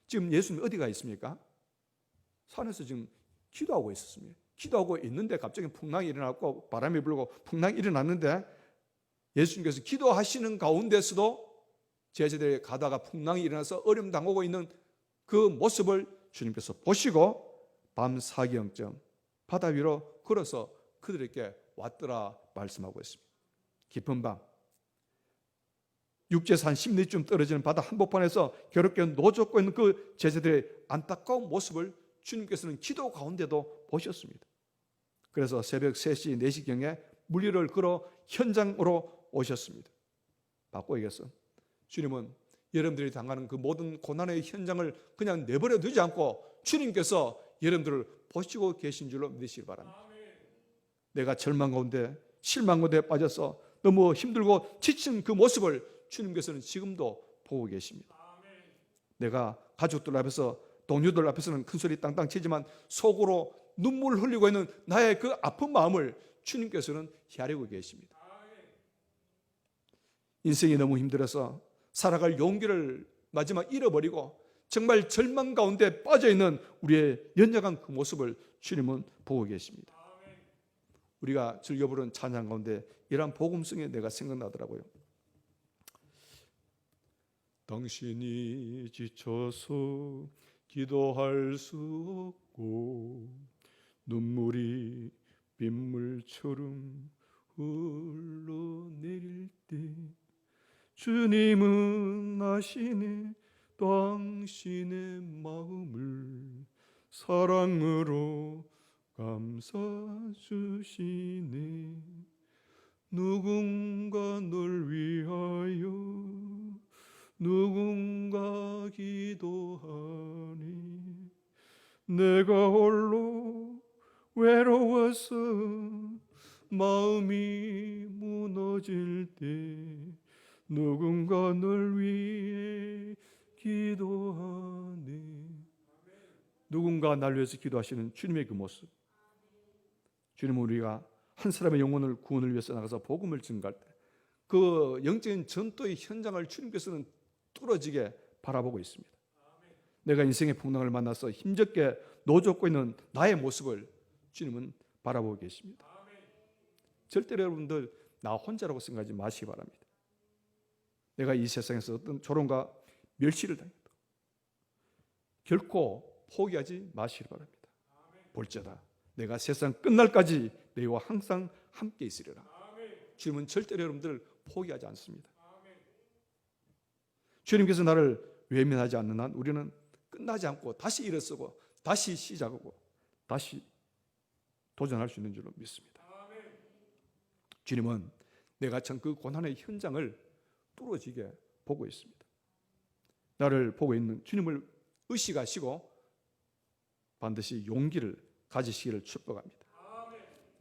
지금 예수님 어디가 있습니까? 산에서 지금 기도하고 있었습니다. 기도하고 있는데 갑자기 풍랑이 일어났고 바람이 불고 풍랑이 일어났는데 예수님께서 기도하시는 가운데서도 제자들이 가다가 풍랑이 일어나서 어려움 당하고 있는 그 모습을 주님께서 보시고 밤 사기경쯤 바다 위로 걸어서 그들에게 왔더라 말씀하고 있습니다. 깊은 밤 육지에서 한 10리쯤 떨어지는 바다 한복판에서 괴롭게 노젓고 있는 그 제자들의 안타까운 모습을 주님께서는 기도 가운데도 보셨습니다. 그래서 새벽 3시, 4시경에 물리를 걸어 현장으로 오셨습니다. 바꿔 얘기해서 주님은 여러분들이 당하는 그 모든 고난의 현장을 그냥 내버려 두지 않고 주님께서 여러분들을 보시고 계신 줄로 믿으시기 바랍니다. 내가 절망 가운데 실망 가운데 빠져서 너무 힘들고 지친 그 모습을 주님께서는 지금도 보고 계십니다. 내가 가족들 앞에서 동료들 앞에서는 큰소리 땅땅 치지만 속으로 눈물 흘리고 있는 나의 그 아픈 마음을 주님께서는 헤아리고 계십니다. 인생이 너무 힘들어서 살아갈 용기를 마지막 잃어버리고 정말 절망 가운데 빠져있는 우리의 연약한 그 모습을 주님은 보고 계십니다. 우리가 즐겨 부른 찬양 가운데 이러한 복음성이 내가 생각나더라고요. 당신이 지쳐서 기도할 수 없고 눈물이 빗물처럼 흘러내릴 때 주님은 아시네 당신의 마음을 사랑으로 감싸주시네. 누군가 널 위하여 누군가 기도하니 내가 홀로 외로워서 마음이 무너질 때 누군가 널 위해 기도하네. 누군가 날 위해서 기도하시는 주님의 그 모습. 주님은 우리가 한 사람의 영혼을 구원을 위해서 나가서 복음을 증거할 때 그 영적인 전도의 현장을 주님께서는 뚫어지게 바라보고 있습니다. 내가 인생의 풍랑을 만나서 힘겹게 노젓고 있는 나의 모습을 주님은 바라보고 계십니다. 절대로 여러분들 나 혼자라고 생각하지 마시기 바랍니다. 내가 이 세상에서 어떤 조롱과 멸시를 당해도 결코 포기하지 마시기 바랍니다. 볼지어다 내가 세상 끝날까지 너희와 항상 함께 있으리라. 주님은 절대로 여러분들을 포기하지 않습니다. 주님께서 나를 외면하지 않는 한 우리는 끝나지 않고 다시 일어서고 다시 시작하고 다시 도전할 수 있는 줄로 믿습니다. 주님은 내가 참 그 고난의 현장을 뚫어지게 보고 있습니다. 나를 보고 있는 주님을 의식하시고 반드시 용기를 가지시기를 축복합니다.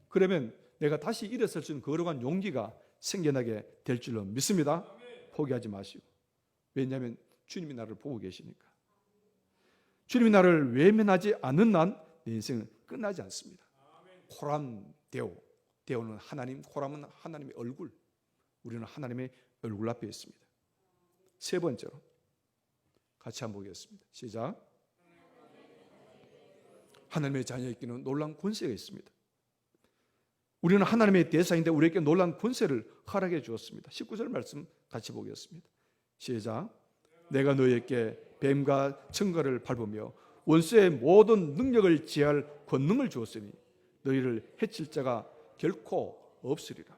그러면 내가 다시 일어설 수 있는 거룩한 용기가 생겨나게 될 줄로 믿습니다. 포기하지 마시고. 왜냐하면 주님이 나를 보고 계시니까. 주님이 나를 외면하지 않는 한 내 인생은 끝나지 않습니다. 코람 데오, 데오는 하나님, 코람은 하나님의 얼굴. 우리는 하나님의 얼굴 앞에 있습니다. 세 번째로 같이 한번 보겠습니다. 시작. 하나님의 자녀에게는 놀라운 권세가 있습니다. 우리는 하나님의 대상인데 우리에게 놀라운 권세를 허락해 주었습니다. 19절 말씀 같이 보겠습니다. 시작. 내가 너희에게 뱀과 청가를 밟으며 원수의 모든 능력을 제할 권능을 주었으니 너희를 해칠 자가 결코 없으리라.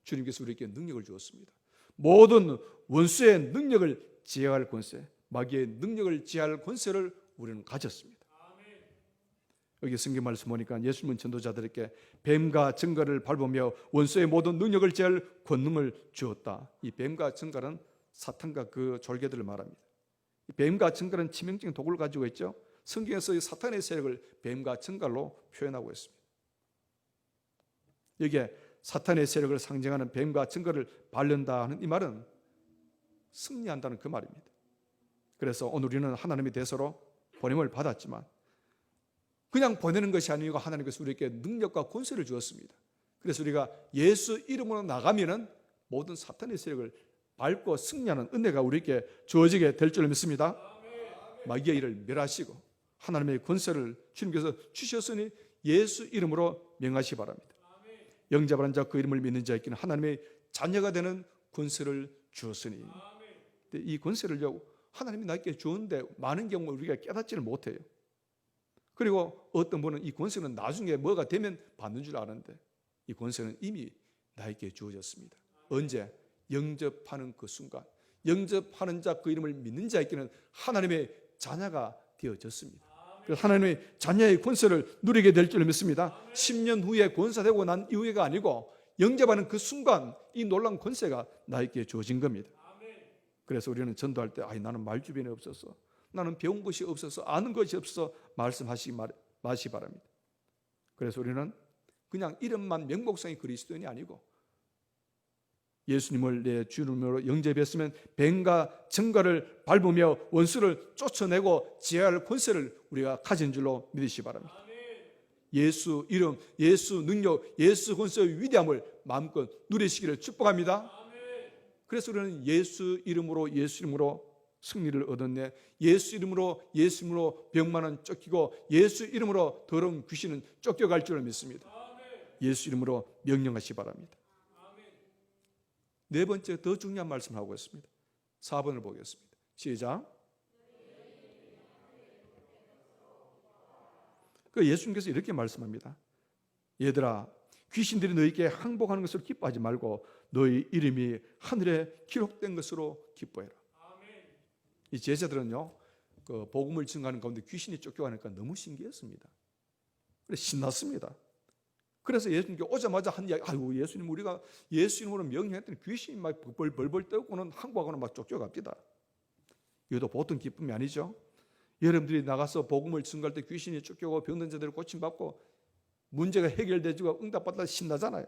주님께서 우리에게 능력을 주었습니다. 모든 원수의 능력을 제할 권세, 마귀의 능력을 제할 권세를 우리는 가졌습니다. 여기 성경 말씀 보니까 예수님은 전도자들에게 뱀과 정갈을 밟으며 원수의 모든 능력을 제할 권능을 주었다. 이 뱀과 정갈은 사탄과 그 졸개들을 말합니다. 이 뱀과 정갈은 치명적인 독을 가지고 있죠. 성경에서 이 사탄의 세력을 뱀과 정갈로 표현하고 있습니다. 여기에 사탄의 세력을 상징하는 뱀과 정갈을 밟는다 하는 이 말은 승리한다는 그 말입니다. 그래서 오늘 우리는 하나님의 대서로 보냄을 받았지만 그냥 보내는 것이 아니고 하나님께서 우리에게 능력과 권세를 주었습니다. 그래서 우리가 예수 이름으로 나가면은 모든 사탄의 세력을 밟고 승리하는 은혜가 우리에게 주어지게 될 줄 믿습니다. 마귀의 일을 멸하시고 하나님의 권세를 주님께서 주셨으니 예수 이름으로 명하시 바랍니다. 영접하는 자 그 이름을 믿는 자에게는 하나님의 자녀가 되는 권세를 주었으니 이 권세를요 하나님이 나에게 주었는데 많은 경우 우리가 깨닫지를 못해요. 그리고 어떤 분은 이 권세는 나중에 뭐가 되면 받는 줄 아는데 이 권세는 이미 나에게 주어졌습니다. 언제? 영접하는 그 순간, 영접하는 자 그 이름을 믿는 자에게는 하나님의 자녀가 되어졌습니다. 그래서 하나님의 자녀의 권세를 누리게 될 줄 믿습니다. 10년 후에 권사되고 난 이후가 아니고 영접하는 그 순간 이 놀라운 권세가 나에게 주어진 겁니다. 그래서 우리는 전도할 때 나는 말 주변에 없어서, 나는 배운 것이 없어서, 아는 것이 없어서 말씀하시기 마시 바랍니다. 그래서 우리는 그냥 이름만 명목상의 그리스도인이 아니고 예수님을 내 주님으로 영접했으면 뱀과 정갈을 밟으며 원수를 쫓아내고 제할 권세를 우리가 가진 줄로 믿으시기 바랍니다. 예수 이름, 예수 능력, 예수 권세의 위대함을 마음껏 누리시기를 축복합니다. 그래서 우리는 예수 이름으로 승리를 얻었네. 예수 이름으로 병만은 쫓기고 예수 이름으로 더러운 귀신은 쫓겨갈 줄을 믿습니다. 예수 이름으로 명령하시기 바랍니다. 네 번째 더 중요한 말씀을 하고 있습니다. 4번을 보겠습니다. 시작. 그 예수님께서 이렇게 말씀합니다. 얘들아, 귀신들이 너희에게 항복하는 것으로 기뻐하지 말고 너희 이름이 하늘에 기록된 것으로 기뻐해라. 이 제자들은요, 그 복음을 증거하는 가운데 귀신이 쫓겨가니까 너무 신기했습니다. 그래서 신났습니다. 그래서 예수님께 오자마자 한 이야기, 예수님, 우리가 예수 이름으로 명령했더니 귀신이 막 벌벌 떨고는 항복하고는 막 쫓겨갑니다. 이것도 보통 기쁨이 아니죠. 여러분들이 나가서 복음을 증거할 때 귀신이 쫓겨가고 병든 자들을 고침받고 문제가 해결되고 응답받다 신나잖아요.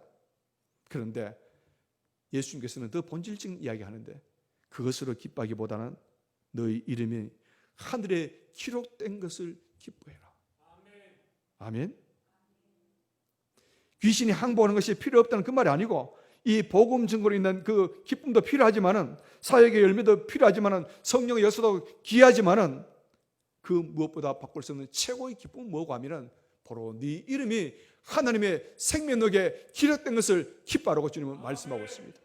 그런데 예수님께서는 더 본질적인 이야기 하는데 그것으로 기뻐하기보다는 너희 이름이 하늘에 기록된 것을 기뻐해라. 아멘. 귀신이 항복하는 것이 필요 없다는 그 말이 아니고 이 복음 증거로 있는 그 기쁨도 필요하지만은 사역의 열매도 필요하지만은 성령의 역사도 귀하지만은 그 무엇보다 바꿀 수 없는 최고의 기쁨은 뭐고 하면은 바로 네 이름이 하나님의 생명력에 기록된 것을 기뻐하라고 주님은 말씀하고 있습니다.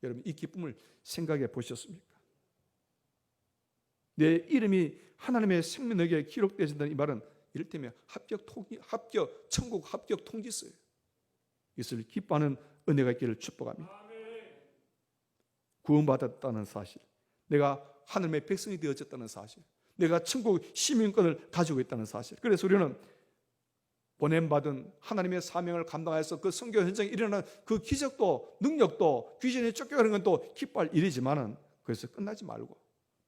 여러분 이 기쁨을 생각해 보셨습니까? 내 이름이 하나님의 생명력에 기록되어진다는 이 말은 이를테면 합격 천국 합격 통지서예요. 이것을 기뻐하는 은혜가 있기를 축복합니다. 구원받았다는 사실, 내가 하나님의 백성이 되어졌다는 사실, 내가 천국 시민권을 가지고 있다는 사실. 그래서 우리는 보냄받은 하나님의 사명을 감당해서 그 선교 현장에 일어나는 그 기적도 능력도 귀신이 쫓겨가는 건 또 기뻐할 일이지만은 그래서 끝나지 말고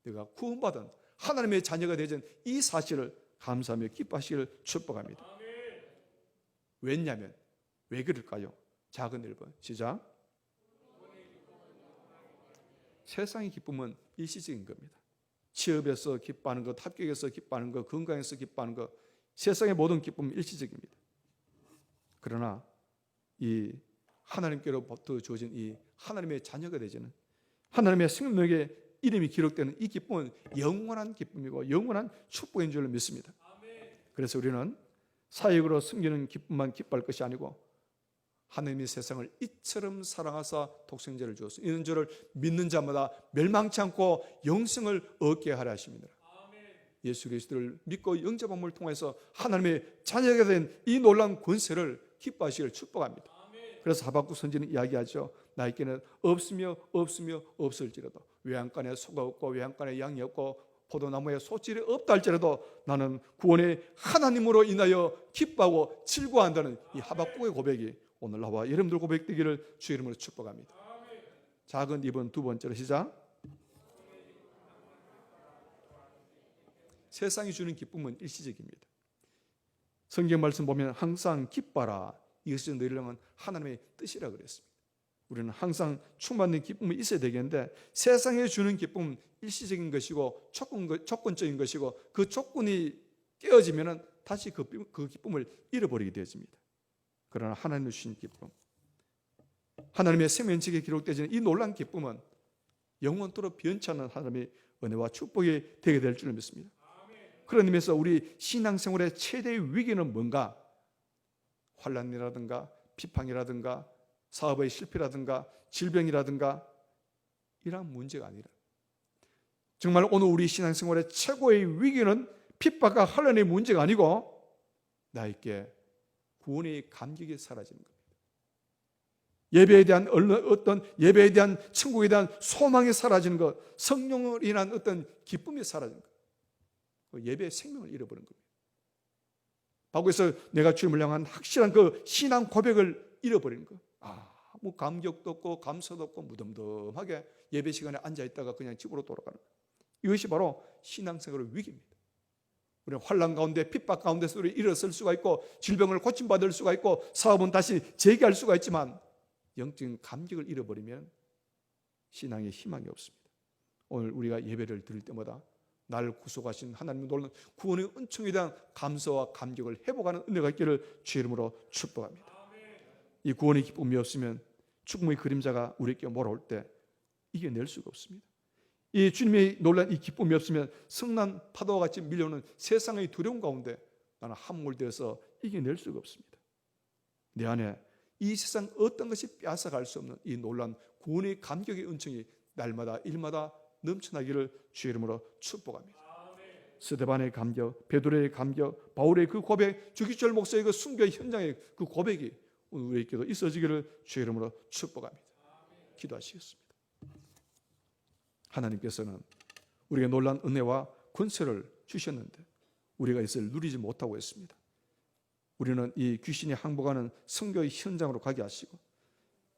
내가 구원받은 하나님의 자녀가 되어진 이 사실을 감사하며 기뻐하시기를 축복합니다. 왜냐하면 왜 그럴까요? 작은 1번 시작. 세상의 기쁨은 일시적인 겁니다. 취업에서 기뻐하는 것, 합격에서 기뻐하는 것, 건강에서 기뻐하는 것, 세상의 모든 기쁨은 일시적입니다. 그러나 이 하나님께로부터 주어진 이 하나님의 자녀가 되지는 하나님의 생명력의 이름이 기록되는 이 기쁨은 영원한 기쁨이고 영원한 축복인 줄 믿습니다. 그래서 우리는 사역으로 섬기는 기쁨만 기뻐할 것이 아니고 하나님이 세상을 이처럼 사랑하사 독생자를 주었소 이는 저를 믿는 자마다 멸망치 않고 영생을 얻게 하려 하십니다. 예수 그리스도를 믿고 영접함을 통해서 하나님의 자녀가 된 이 놀라운 권세를 기뻐하시기를 축복합니다. 그래서 하박국 선지는 이야기하죠. 나에게는 없으며 없을지라도 외양간에 소가 없고 외양간에 양이 없고 포도나무에 소질이 없다 할지라도 나는 구원의 하나님으로 인하여 기뻐하고 즐거워한다는 이 하박국의 고백이 오늘 나와 여러분들 고백되기를 주 이름으로 축복합니다. 작은 2번 두 번째로 시작. 세상이 주는 기쁨은 일시적입니다. 성경 말씀 보면 항상 기뻐라. 이것이 너희를 향한 하나님의 뜻이라 그랬습니다. 우리는 항상 충만한 기쁨이 있어야 되겠는데 세상에 주는 기쁨은 일시적인 것이고 조건적인 것이고 그 조건이 깨어지면 다시 그 기쁨을 잃어버리게 되어집니다. 그러나 하나님 주신 기쁨, 하나님의 생명책에 기록되어지는 이 놀라운 기쁨은 영원토록 변치 않는 하나님의 은혜와 축복이 되게 될 줄 믿습니다. 그런 의미에서 우리 신앙생활의 최대의 위기는 뭔가? 환난이라든가 비판이라든가 사업의 실패라든가 질병이라든가 이러한 문제가 아니라 정말 오늘 우리 신앙생활의 최고의 위기는 핍박과 환난의 문제가 아니고 나에게 구원의 감격이 사라지는 겁니다. 예배에 대한 어떤 예배에 대한 천국에 대한 소망이 사라지는 것, 성령을 인한 어떤 기쁨이 사라지는 것, 예배의 생명을 잃어버린 겁니다. 바구에서 내가 주님을 향한 확실한 그 신앙 고백을 잃어버리는 것. 뭐 감격도 없고 감사도 없고 무덤덤하게 예배 시간에 앉아 있다가 그냥 집으로 돌아가는 것. 이것이 바로 신앙생활의 위기입니다. 우리는 환난 가운데 핍박 가운데서 우리 일어설 수가 있고 질병을 고침받을 수가 있고 사업은 다시 재개할 수가 있지만 영적인 감격을 잃어버리면 신앙에 희망이 없습니다. 오늘 우리가 예배를 드릴 때마다 나를 구속하신 하나님의 놀라운 구원의 은총에 대한 감사와 감격을 회복하는 은혜가 있기를 주의 이름으로 축복합니다. 이 구원의 기쁨이 없으면 죽음의 그림자가 우리에게 몰아올 때 이겨낼 수가 없습니다. 이 주님의 놀란 이 기쁨이 없으면 성난 파도와 같이 밀려오는 세상의 두려움 가운데 나는 함몰되어서 이겨낼 수가 없습니다. 내 안에 이 세상 어떤 것이 빼앗아갈 수 없는 이 놀란 구원의 감격의 은총이 날마다 일마다 넘쳐나기를 주의 이름으로 축복합니다. 스데반의 감격, 베드로의 감격, 바울의 그 고백, 주기철 목사의 그 순교의 현장의 그 고백이 오늘 우리에게도 있어지기를 주의 이름으로 축복합니다. 기도하시겠습니다. 하나님께서는 우리에게 놀란 은혜와 권세를 주셨는데 우리가 이것을 누리지 못하고 있습니다. 우리는 이 귀신이 항복하는 선교의 현장으로 가게 하시고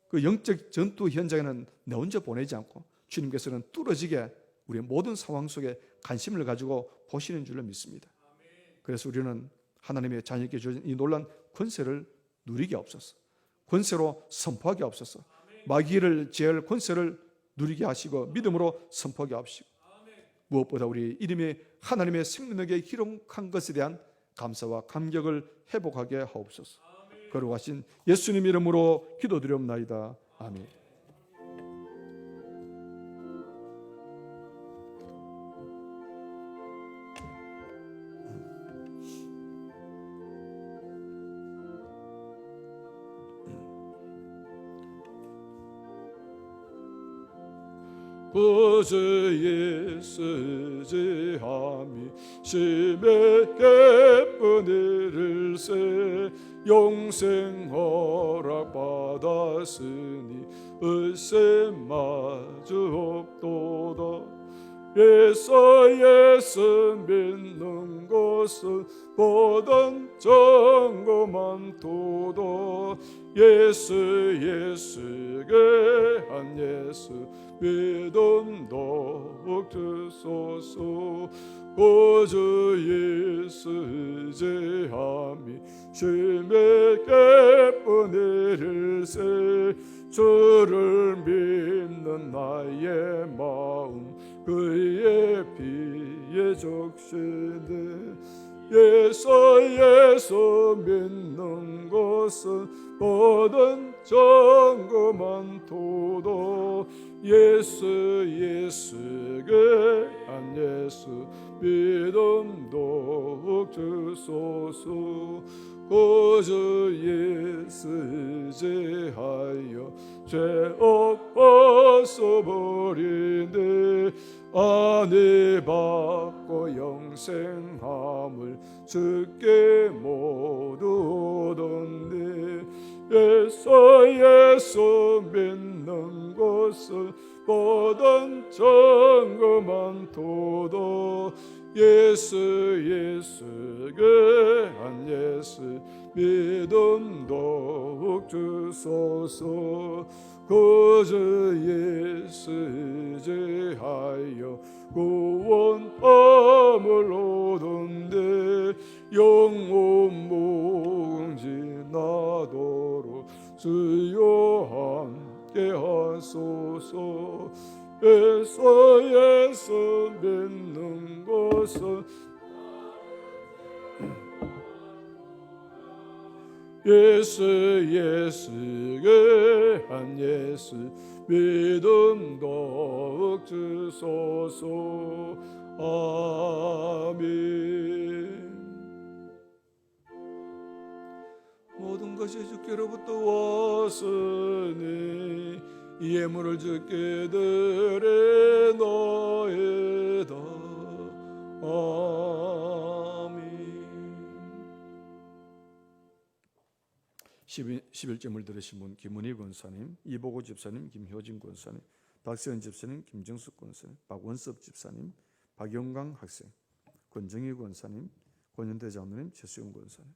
그 영적 전투 현장에는 내 혼자 보내지 않고 주님께서는 뚫어지게 우리의 모든 상황 속에 관심을 가지고 보시는 줄로 믿습니다. 그래서 우리는 하나님의 자녀에게 주어진 이 놀란 권세를 누리게 없어서 권세로 선포하게 없어서 마귀를 제할 권세를 누리게 하시고 믿음으로 선포하게 하시고 무엇보다 우리 이름이 하나님의 생명력에 기록한 것에 대한 감사와 감격을 회복하게 하옵소서. 거룩하신 예수님 이름으로 기도드리옵나이다. 아멘. 그제에 쓰지함이 심에 기쁜 일일세 영생 허락받았으니 을세 마주 없도다. 예수 믿는 것은 보던 정거만 도도. 예수 괴한 예수 믿음 더욱 주소서. 구주 예수 의지함이 심히 기쁜 일일세. 주를 믿는 나의 마음 그의 피에 적시네. 예수 믿는 것은 모든 정거만 도도. 예수 괴한 예수 믿음 더욱 주소서. 구주 예수 의지하여 죄악 벗어버리네. 안위 받고 영생함을 주께 모두 얻었네. 예수 믿는 것은 모든 정거만 도도. 예수 괴한 예수 믿음 더욱 주소서. 구주 예수 의지하여 구원함을 얻은데 영원 무궁지나도록 주여 함께 하소서. 예수 믿는 것은 예수 괴한 예수 믿음 더욱 주소서. 아멘. 모든 것이 주께로부터 왔으니 이 예물을 주께 드리나이다. 아멘. 11점을 들으신 분 김은희 권사님, 이보고 집사님, 김효진 권사님, 박세현 집사님, 김정숙 권사님, 박원섭 집사님, 박영광 학생, 권정희 권사님, 권현대 장로님, 최수영 권사님.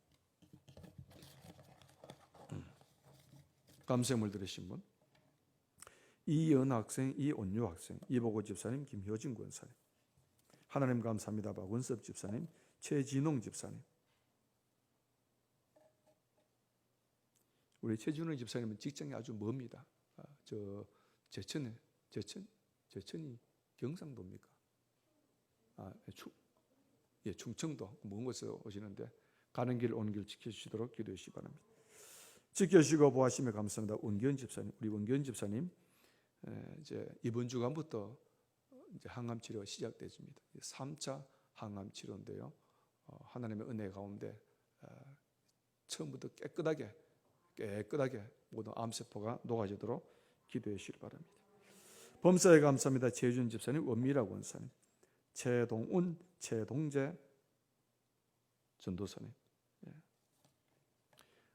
감사함을 들으신 분 이연 학생, 이온유 학생, 이보고 집사님, 김효진 권사님. 하나님 감사합니다. 박원섭 집사님, 최진홍 집사님. 우리 최진홍 집사님은 직장이 아주 멉니다. 저 제천이 경상도입니까? 충청도 먼 곳에서 오시는데 가는 길 오는 길 지켜주시도록 기도해 주시기 바랍니다. 지켜주시고 보하시며 감사합니다. 원기현 집사님, 우리 원기현 집사님 이제 이번 주간부터 이제 항암 치료 시작되십니다. 3차 항암 치료인데요. 하나님의 은혜 가운데 처음부터 깨끗하게 모든 암세포가 녹아지도록 기도해 주시기 바랍니다. 범사에 감사합니다. 최준 집사님, 원미라 권사님, 최동운, 최동재 전도사님.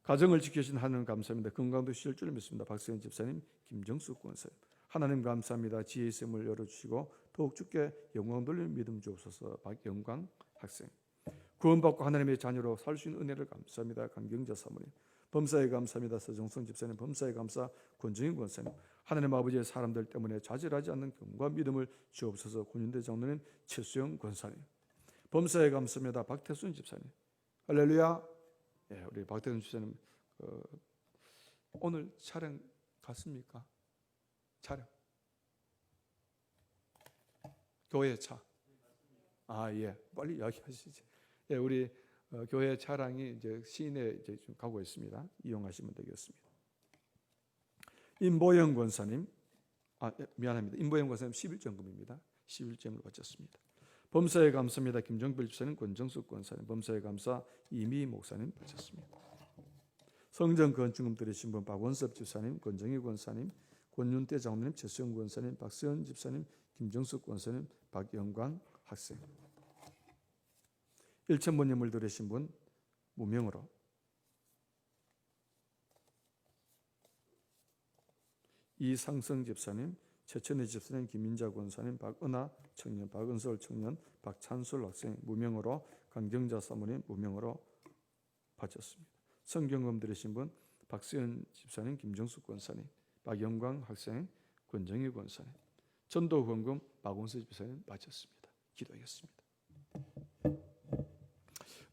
가정을 지켜주신 하나님 감사합니다. 건강도 주실 줄 믿습니다. 박세현 집사님, 김정숙 권사님. 하나님 감사합니다. 지혜의 샘을 열어주시고 더욱 주께 영광 돌리는 믿음 주옵소서. 박영광 학생. 구원받고 하나님의 자녀로 살 수 있는 은혜를 감사합니다. 강경자 사모님. 범사에 감사합니다. 서정성 집사님. 범사에 감사 권정인 권사님. 하나님 아버지의 사람들 때문에 좌절하지 않는 경과 믿음을 주옵소서. 권윤대 장로님, 최수영 권사님. 범사에 감사합니다. 박태순 집사님. 할렐루야. 우리 박태순 집사님 오늘 촬영 갔습니까? 촬영. 교회 차. 빨리 이야기하시지. 우리 교회 차량이 이제 시내 이제 좀 가고 있습니다. 이용하시면 되겠습니다. 임보영 권사님, 미안합니다. 임보영 권사님 11점금입니다. 11점을 바쳤습니다. 범사에 감사합니다. 김정필 집사님, 권정숙 권사님. 범사에 감사 이미 목사님 바쳤습니다. 성전 건축금 드리신 분 박원섭 집사님, 권정희 권사님, 권윤태 장로님, 최수영 권사님, 박세현 집사님, 김정숙 권사님, 박영광 학생. 1,000번 예물 드리신 분 무명으로 이상성 집사님, 최천희 집사님, 김민자 권사님, 박은하 청년, 박은설 청년, 박찬술 학생 무명으로, 강경자 사모님 무명으로 바쳤습니다. 성경금 들으신 분 박수현 집사님, 김정숙 권사님, 박영광 학생, 권정희 권사님, 전도 후원금 박원수 집사님 바쳤습니다. 기도하겠습니다.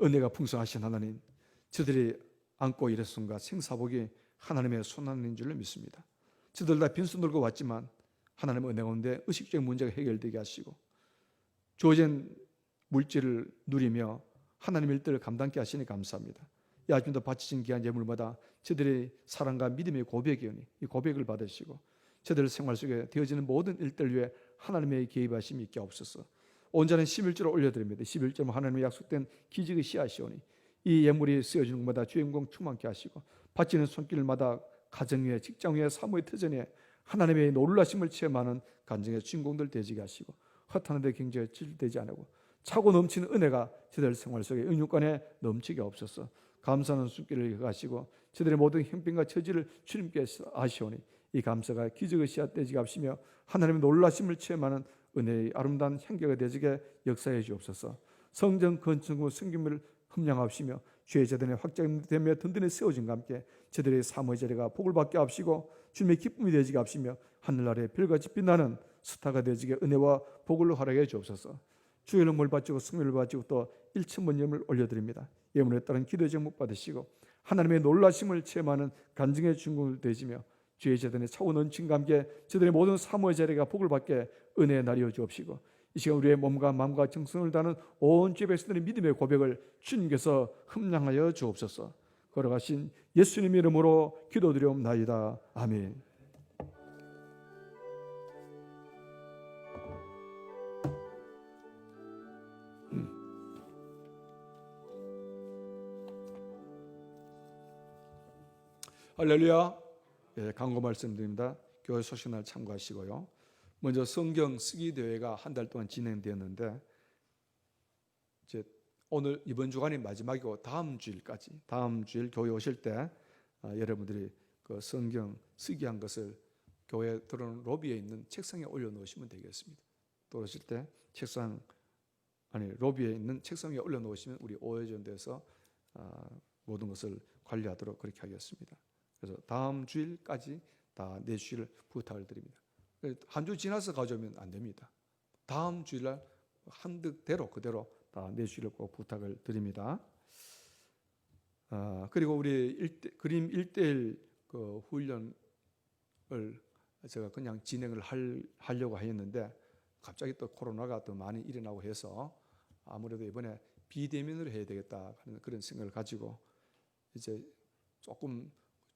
은혜가 풍성하신 하나님, 저들이 안고 일했음과 생사복이 하나님의 손안인 줄로 믿습니다. 저들 다 빈손 들고 왔지만 하나님의 은혜 가운데 의식적인 문제가 해결되게 하시고 주어진 물질을 누리며 하나님의 일들을 감당케 하시니 감사합니다. 이 아침도 바치신 귀한 예물마다 저들의 사랑과 믿음의 고백이 오니 이 고백을 받으시고 저들 생활 속에 되어지는 모든 일들 위해 하나님의 개입하심이 있게 없어서 온전한 11조를 올려드립니다. 11조는 하나님의 약속된 기적의 씨앗이오니 이 예물이 쓰여지는 곳마다 주의 영광 충만케 하시고 바치는 손길마다 가정 위에, 직장 위에, 사모의 터전에 하나님의 놀라심을 체험하는 간증의 주인공들 되지게 하시고 허탄한데 경제에 찔되지 않고 차고 넘치는 은혜가 저들 생활 속에 은육간에 넘치게 없어서 감사하는 손길을 가시고 저들의 모든 형편과 처지를 주님께서 아시오니 이 감사가 기적의 씨앗 되지게 하시며 하나님의 놀라심을 체험하는 은혜의 아름다운 향기가 되지게 역사해 주옵소서. 성전 건축 후 성김을 흠량하시며 주의 재단에 확장되며 든든히 세워진과 함께 저들의 사모의 자리가 복을 받게 하시고 주님의 기쁨이 되지게 하시며 하늘 아래 별같이 빛나는 스타가 되지게 은혜와 복을 허락해 주옵소서. 주의 이름을 바치고 승리를 바치고 또 1천번 예물을 올려드립니다. 예물에 따른 기도의 제목 받으시고 하나님의 놀라심을 체험하는 간증의 주인공을 되시며 주의 재단의 차고 넘친과 함께 저들의 모든 사모의 자리가 복을 받게 은혜에 나리어 주옵시고 이 시간 우리의 몸과 마음과 정성을 다하는 온 주의 백성들의 믿음의 고백을 주님께서 흠량하여 주옵소서. 걸어가신 예수님 이름으로 기도드리옵나이다. 아멘. 할렐루야. 예, 광고 말씀드립니다. 교회 소식날 참고하시고요. 먼저 성경 쓰기 대회가 한 달 동안 진행되었는데 이제 오늘 이번 주간이 마지막이고 다음 주일까지 다음 주일 교회 오실 때 여러분들이 그 성경 쓰기한 것을 교회 들어오는 로비에 있는 책상에 올려놓으시면 되겠습니다. 들어오실 때 로비에 있는 책상 위에 올려놓으시면 우리 오해전대에서 모든 것을 관리하도록 그렇게 하겠습니다. 그래서 다음 주일까지 다 내주시기를 부탁을 드립니다. 한 주 지나서 가져오면 안 됩니다. 다음 주일날 한득대로 그대로 다 내주시기를 꼭 부탁을 드립니다. 그리고 우리 그림 1대1 그 훈련을 제가 그냥 진행을 하려고 했는데 갑자기 또 코로나가 더 많이 일어나고 해서 아무래도 이번에 비대면으로 해야 되겠다 하는 그런 생각을 가지고 이제 조금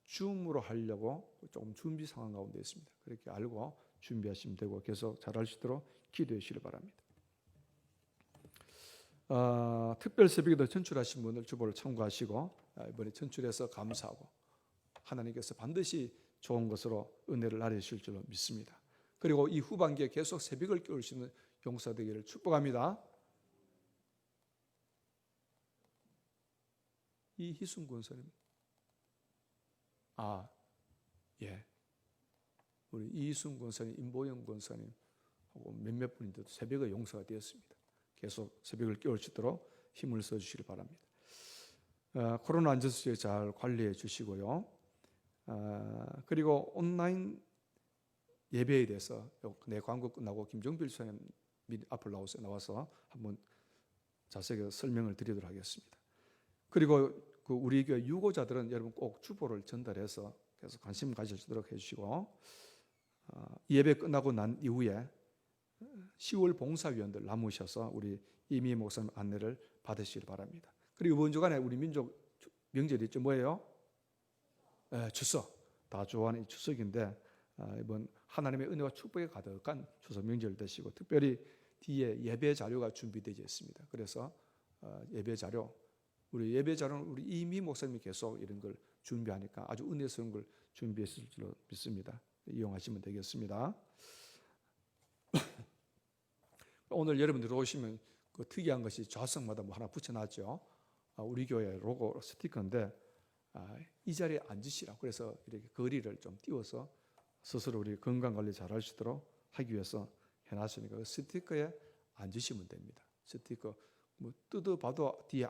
줌으로 하려고 조금 준비 상황 가운데 있습니다. 그렇게 알고 준비하시면 되고 계속 잘할 수 있도록 기도해 주시기 바랍니다. 특별 새벽에도 전출하신 분들 주보를 참고하시고 이번에 전출해서 감사하고 하나님께서 반드시 좋은 것으로 은혜를 나눠주실 줄로 믿습니다. 그리고 이 후반기에 계속 새벽을 깨울 수 있는 용사 되기를 축복합니다. 이희순 권사님, 예, 우리 이희순 권사님, 임보영 권사님 하고 몇몇 분인데도 새벽의 용사가 되었습니다. 계속 새벽을 깨울 수 있도록 힘을 써주시기 바랍니다. 코로나 안전수칙 잘 관리해 주시고요. 그리고 온라인 예배에 대해서 내 광고 끝나고 김정필 선생님 앞으로 나와서 한번 자세하게 설명을 드리도록 하겠습니다. 그리고 그 우리 교회 유고자들은 여러분 꼭 주보를 전달해서 계속 관심 가지도록 해주시고 예배 끝나고 난 이후에 10월 봉사위원들 남으셔서 우리 이미 목사님 안내를 받으시길 바랍니다. 그리고 이번 주간에 우리 민족 명절이 있죠. 뭐예요? 추석. 다 좋아하는 이 추석인데 이번 하나님의 은혜와 축복에 가득한 추석 명절 되시고 특별히 뒤에 예배 자료가 준비되어 있습니다. 그래서 예배 자료 우리 예배 자료는 우리 이미 목사님이 계속 이런 걸 준비하니까 아주 은혜스러운 걸 준비했을 줄로 믿습니다. 이용하시면 되겠습니다. 오늘 여러분들 오시면 그 특이한 것이 좌석마다 뭐 하나 붙여놨죠. 우리 교회 로고 스티커인데 이 자리에 앉으시라고 그래서 이렇게 거리를 좀 띄워서 스스로 우리 건강 관리 잘할 수 있도록 하기 위해서 해놨으니까 그 스티커에 앉으시면 됩니다. 스티커 뭐 뜯어봐도 뒤에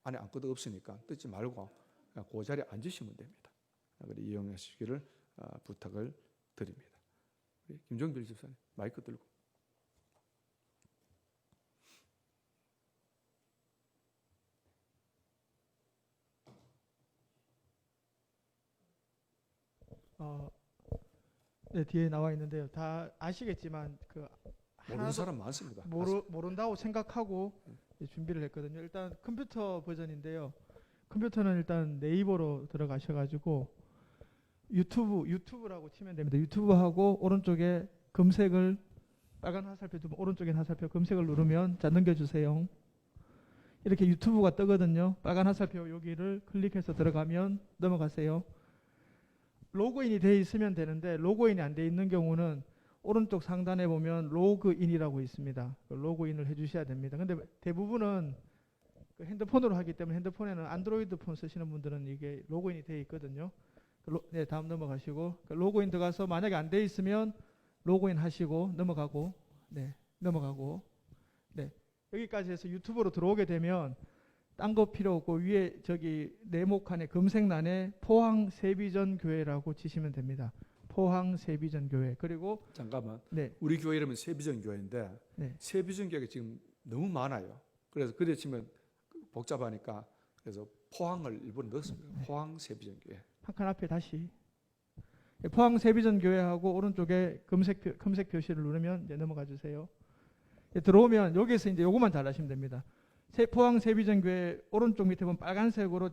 안에 아무것도 없으니까 뜯지 말고 그냥 그 자리에 앉으시면 됩니다. 그래 이용하시기를 부탁을 드립니다. 우리 김종필 집사님 마이크 들고. 네, 뒤에 나와 있는데요. 다 아시겠지만 그 모르는 하나도 사람 많습니다. 모른다고 생각하고 준비를 했거든요. 일단 컴퓨터 버전인데요. 컴퓨터는 일단 네이버로 들어가셔가지고 유튜브라고 치면 됩니다. 유튜브하고 오른쪽에 검색을 빨간 화살표 두면 오른쪽에 화살표 검색을 누르면 자 넘겨주세요. 이렇게 유튜브가 뜨거든요. 빨간 화살표 여기를 클릭해서 들어가면 넘어가세요. 로그인이 돼 있으면 되는데 로그인이 안 돼 있는 경우는 오른쪽 상단에 보면 로그인이라고 있습니다. 로그인을 해주셔야 됩니다. 근데 대부분은 그 핸드폰으로 하기 때문에 핸드폰에는 안드로이드 폰 쓰시는 분들은 이게 로그인이 돼 있거든요. 네, 다음 넘어가시고 로그인 들어가서 만약에 안 돼 있으면 로그인 하시고 넘어가고 네, 넘어가고 네, 여기까지 해서 유튜브로 들어오게 되면 딴 거 필요 없고 위에 저기 네모칸의 검색란에 포항 세비전 교회라고 치시면 됩니다. 포항 세비전 교회. 그리고 잠깐만. 네. 우리 교회 이름은 세비전 교회인데 네. 세비전 교회가 지금 너무 많아요. 그래서 그래 치면 복잡하니까 그래서 포항을 일부러 넣었습니다. 포항 세비전 교회. 한 칸 앞에 다시 포항 세비전 교회하고 오른쪽에 검색 표시를 누르면 이제 넘어가 주세요. 들어오면 여기에서 이제 요것만 잘 하시면 됩니다. 포항 세비전 교회 오른쪽 밑에 보면 빨간색으로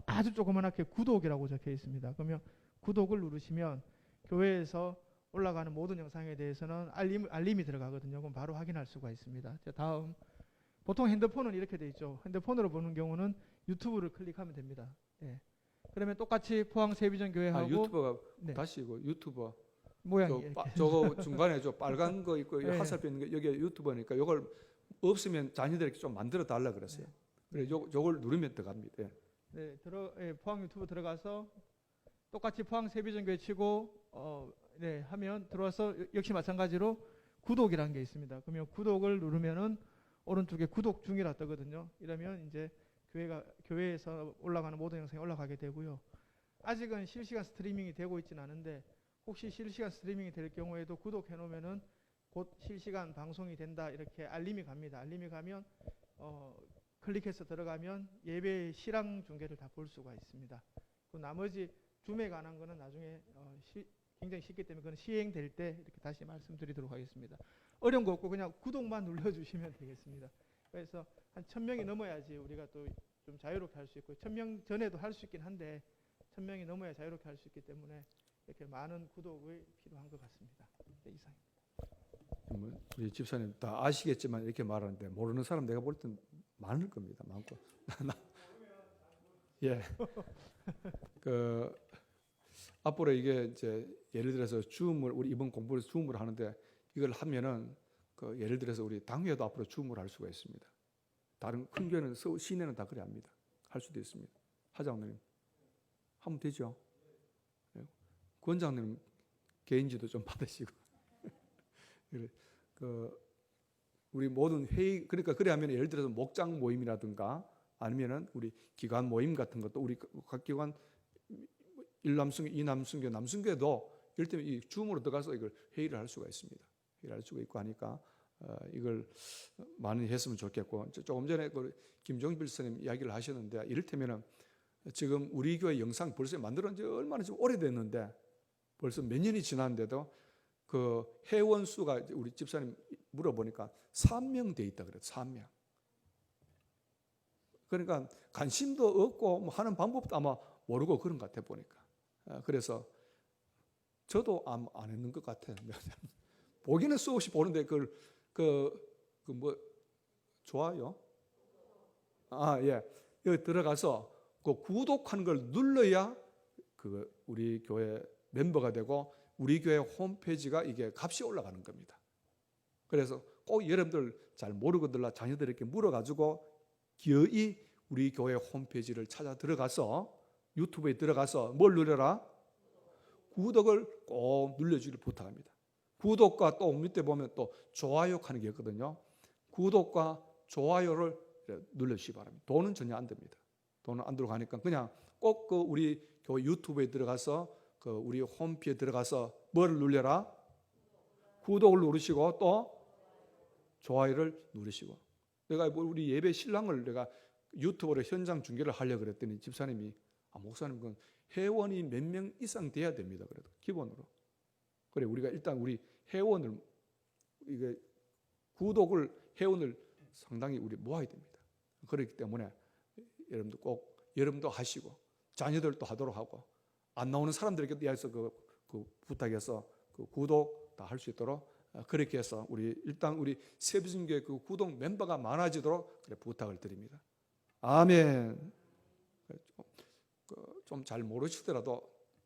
아주 조그맣게 구독이라고 적혀 있습니다. 그러면 구독을 누르시면 교회에서 올라가는 모든 영상에 대해서는 알림이 들어가거든요. 그럼 바로 확인할 수가 있습니다. 자, 다음 보통 핸드폰은 이렇게 돼 있죠. 핸드폰으로 보는 경우는 유튜브를 클릭하면 됩니다. 예. 그러면 똑같이 포항 세비전 교회하고 유튜버가 네. 다시 이거 유튜버 모양이 저거 중간에 저 빨간 거 있고 네. 화살표 있는 게 여기 유튜버니까 이걸 없으면 자녀들에게 좀 만들어 달라 그랬어요. 그래 요걸 누르면 들어갑니다. 네, 포항 유튜브 들어가서 똑같이 포항 세비전교회 치고 네, 하면 들어와서 역시 마찬가지로 구독이라는 게 있습니다. 그러면 구독을 누르면은 오른쪽에 구독 중이라 뜨거든요. 이러면 이제 교회에서 올라가는 모든 영상이 올라가게 되고요. 아직은 실시간 스트리밍이 되고 있지는 않은데 혹시 실시간 스트리밍이 될 경우에도 구독해 놓으면은 곧 실시간 방송이 된다 이렇게 알림이 갑니다. 알림이 가면 클릭해서 들어가면 예배 실황 중계를 다 볼 수가 있습니다. 그 나머지 줌에 관한 거는 나중에 굉장히 쉽기 때문에 그건 시행될 때 이렇게 다시 말씀드리도록 하겠습니다. 어려운 거 없고 그냥 구독만 눌러주시면 되겠습니다. 그래서 한 1000명이 넘어야지 우리가 또 좀 자유롭게 할 수 있고 1000명 전에도 할 수 있긴 한데 1000명이 넘어야 자유롭게 할 수 있기 때문에 이렇게 많은 구독이 필요한 것 같습니다. 네, 이상. 우리 집사님 다 아시겠지만 이렇게 말하는데 모르는 사람 내가 볼 땐 많을 겁니다. 많고. 예. 앞으로 이게 이제 예를 들어서 줌을 우리 이번 공부를 줌을 하는데 이걸 하면은 예를 들어서 우리 당회도 앞으로 줌을 할 수가 있습니다. 다른 큰 교회는 시내는 다 그래 합니다. 할 수도 있습니다. 하장님 하면 되죠. 권장님 개인지도 좀 받으시고. 우리 모든 회의 그러니까 그래 하면 예를 들어서 목장 모임이라든가 아니면은 우리 기관 모임 같은 것도 우리 각 기관 일남순교, 이남순교, 남순교도 이를테면 이 줌으로 들어가서 이걸 회의를 할 수가 있습니다. 회의를 할 수가 있고 하니까 이걸 많이 했으면 좋겠고 조금 전에 김종필 선생님 이야기를 하셨는데 이를테면은 지금 우리 교회 영상 벌써 만들어진 지 얼마나 좀 오래됐는데 벌써 몇 년이 지났는데도 그 회원 수가 우리 집사님 물어보니까 3명 돼 있다 그래요. 3명. 그러니까 관심도 없고 뭐 하는 방법도 아마 모르고 그런 것 같아 보니까. 그래서 저도 안 했는 것 같아요. 보기는 수없이 보는데 뭐 좋아요. 예. 여기 들어가서 그 구독하는 걸 눌러야 우리 교회 멤버가 되고 우리 교회 홈페이지가 이게 값이 올라가는 겁니다. 그래서 꼭 여러분들 잘 모르거든요. 자녀들에게 물어가지고 기어이 우리 교회 홈페이지를 찾아 들어가서 유튜브에 들어가서 뭘 누려라? 구독을 꼭 눌러주기를 부탁합니다. 구독과 또 밑에 보면 또 좋아요 하는 게 있거든요. 구독과 좋아요를 눌러주시기 바랍니다. 돈은 전혀 안 됩니다. 돈은 안 들어가니까 그냥 꼭 그 우리 교회 유튜브에 들어가서 그 우리 홈페이지에 들어가서 뭐를 눌려라? 구독을 누르시고 또 좋아요를 누르시고. 내가 우리 예배 신랑을 내가 유튜브로 현장 중계를 하려고 그랬더니 집사님이 목사님 그건 회원이 몇 명 이상 돼야 됩니다. 그래도 기본으로. 그래 우리가 일단 우리 회원을 이게 구독을 회원을 상당히 우리 모아야 됩니다. 그렇기 때문에 여러분도 꼭 여러분도 하시고 자녀들도 하도록 하고 안 나오는 사람들에게 대해서 그 부탁해서 그 구독 다 할 수 있도록 그렇게 해서 우리 일단 우리 새벽신교회 그 구독 멤버가 많아지도록 그래 부탁을 드립니다. 아멘. 좀 잘 모르시더라도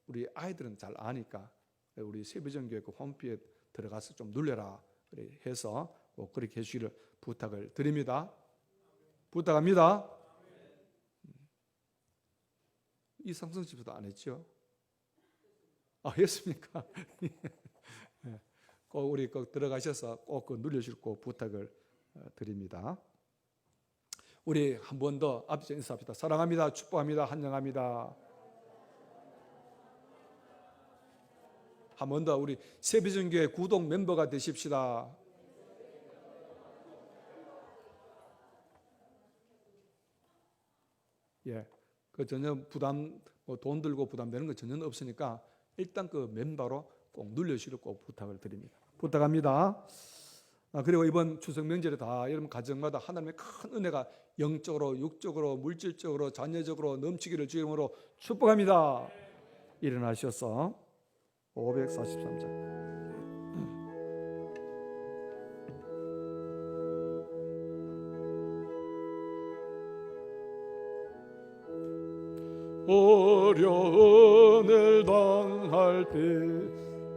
우리 아이들은 잘 아니까 우리 새벽신교회 그 홈페이지에 들어가서 좀 눌러라 그래 해서 꼭 그렇게 해주기를 부탁을 드립니다. 부탁합니다. 이상성 집사도 안 했죠? 했습니까? 꼭 우리 꼭 들어가셔서 꼭 눌러주실 꼭 부탁을 드립니다. 우리 한 번 더 앞에서 인사합시다. 사랑합니다. 축복합니다. 환영합니다. 한 번 더 우리 새벽신교회 구독 멤버가 되십시다. 예, 그 전혀 부담, 돈 들고 부담되는 거 전혀 없으니까 일단 그 멤버로 꼭 눌러주시고 꼭 부탁을 드립니다. 부탁합니다. 그리고 이번 추석 명절에 다 여러분 가정마다 하나님의 큰 은혜가 영적으로, 육적으로, 물질적으로, 자녀적으로 넘치기를 주님으로 축복합니다. 일어나셔서 543장. 어려움을 당할 때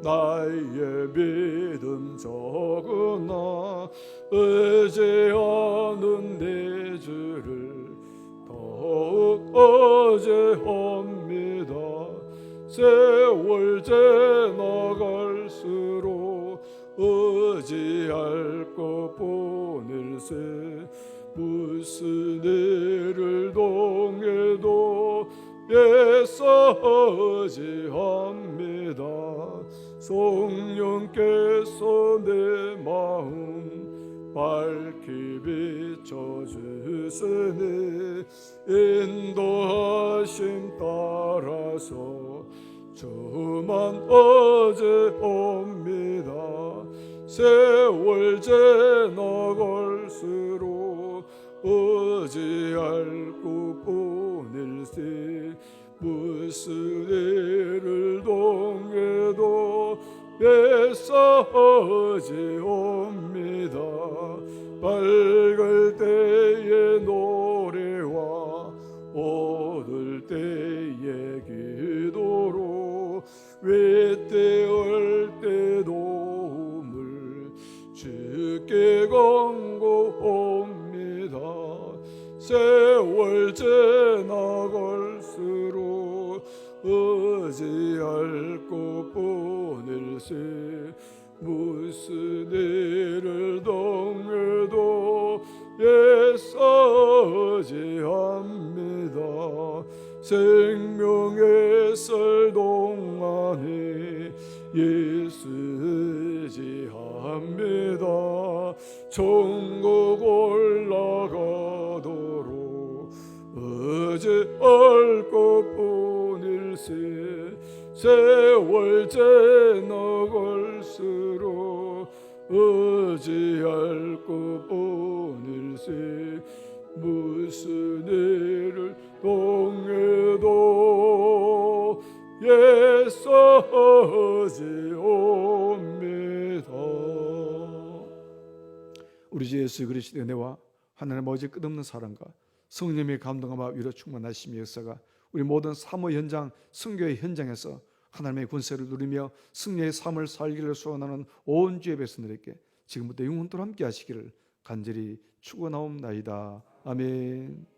나의 믿음 적으나 의지하는 내 주를 더욱 의지합니다. 세월 지나갈수록 의지할 것뿐일세 무슨 일을 당해도 예서 의지합니다. 성령께서 내 마음 밝히 비춰주시니 인도하심 따라서 주만 의지합니다. 세월 지나갈수록 의지할 것뿐일세 무슨 일을 당해도 예서 의지합니다. 밝을 때의 노래와 어두울 때의 기도로 외때올 때 도움을 주께 간구합니다. 세월 지나갈수록 의지할 것뿐일세 무슨 일을 당해도 예서 의지합니다. 생명의 설 동안에 예수 의지합니다. 천국 올라가도록 의지할 것뿐일세 세월 지나갈수록 의지할 것뿐일세 무슨 일을 당해도 예서 의지합니다. 우리 주 예수 그리스도의 은혜와 하나님 아버지 끝없는 사랑과 성령의 감동과 위로 충만하심의 역사가 우리 모든 사모 현장, 선교의 현장에서 하나님의 권세를 누리며 승리의 삶을 살기를 소원하는 온 주의 백성들에게 지금부터 영원토록 함께 하시기를 간절히 축원하옵나이다. 아멘.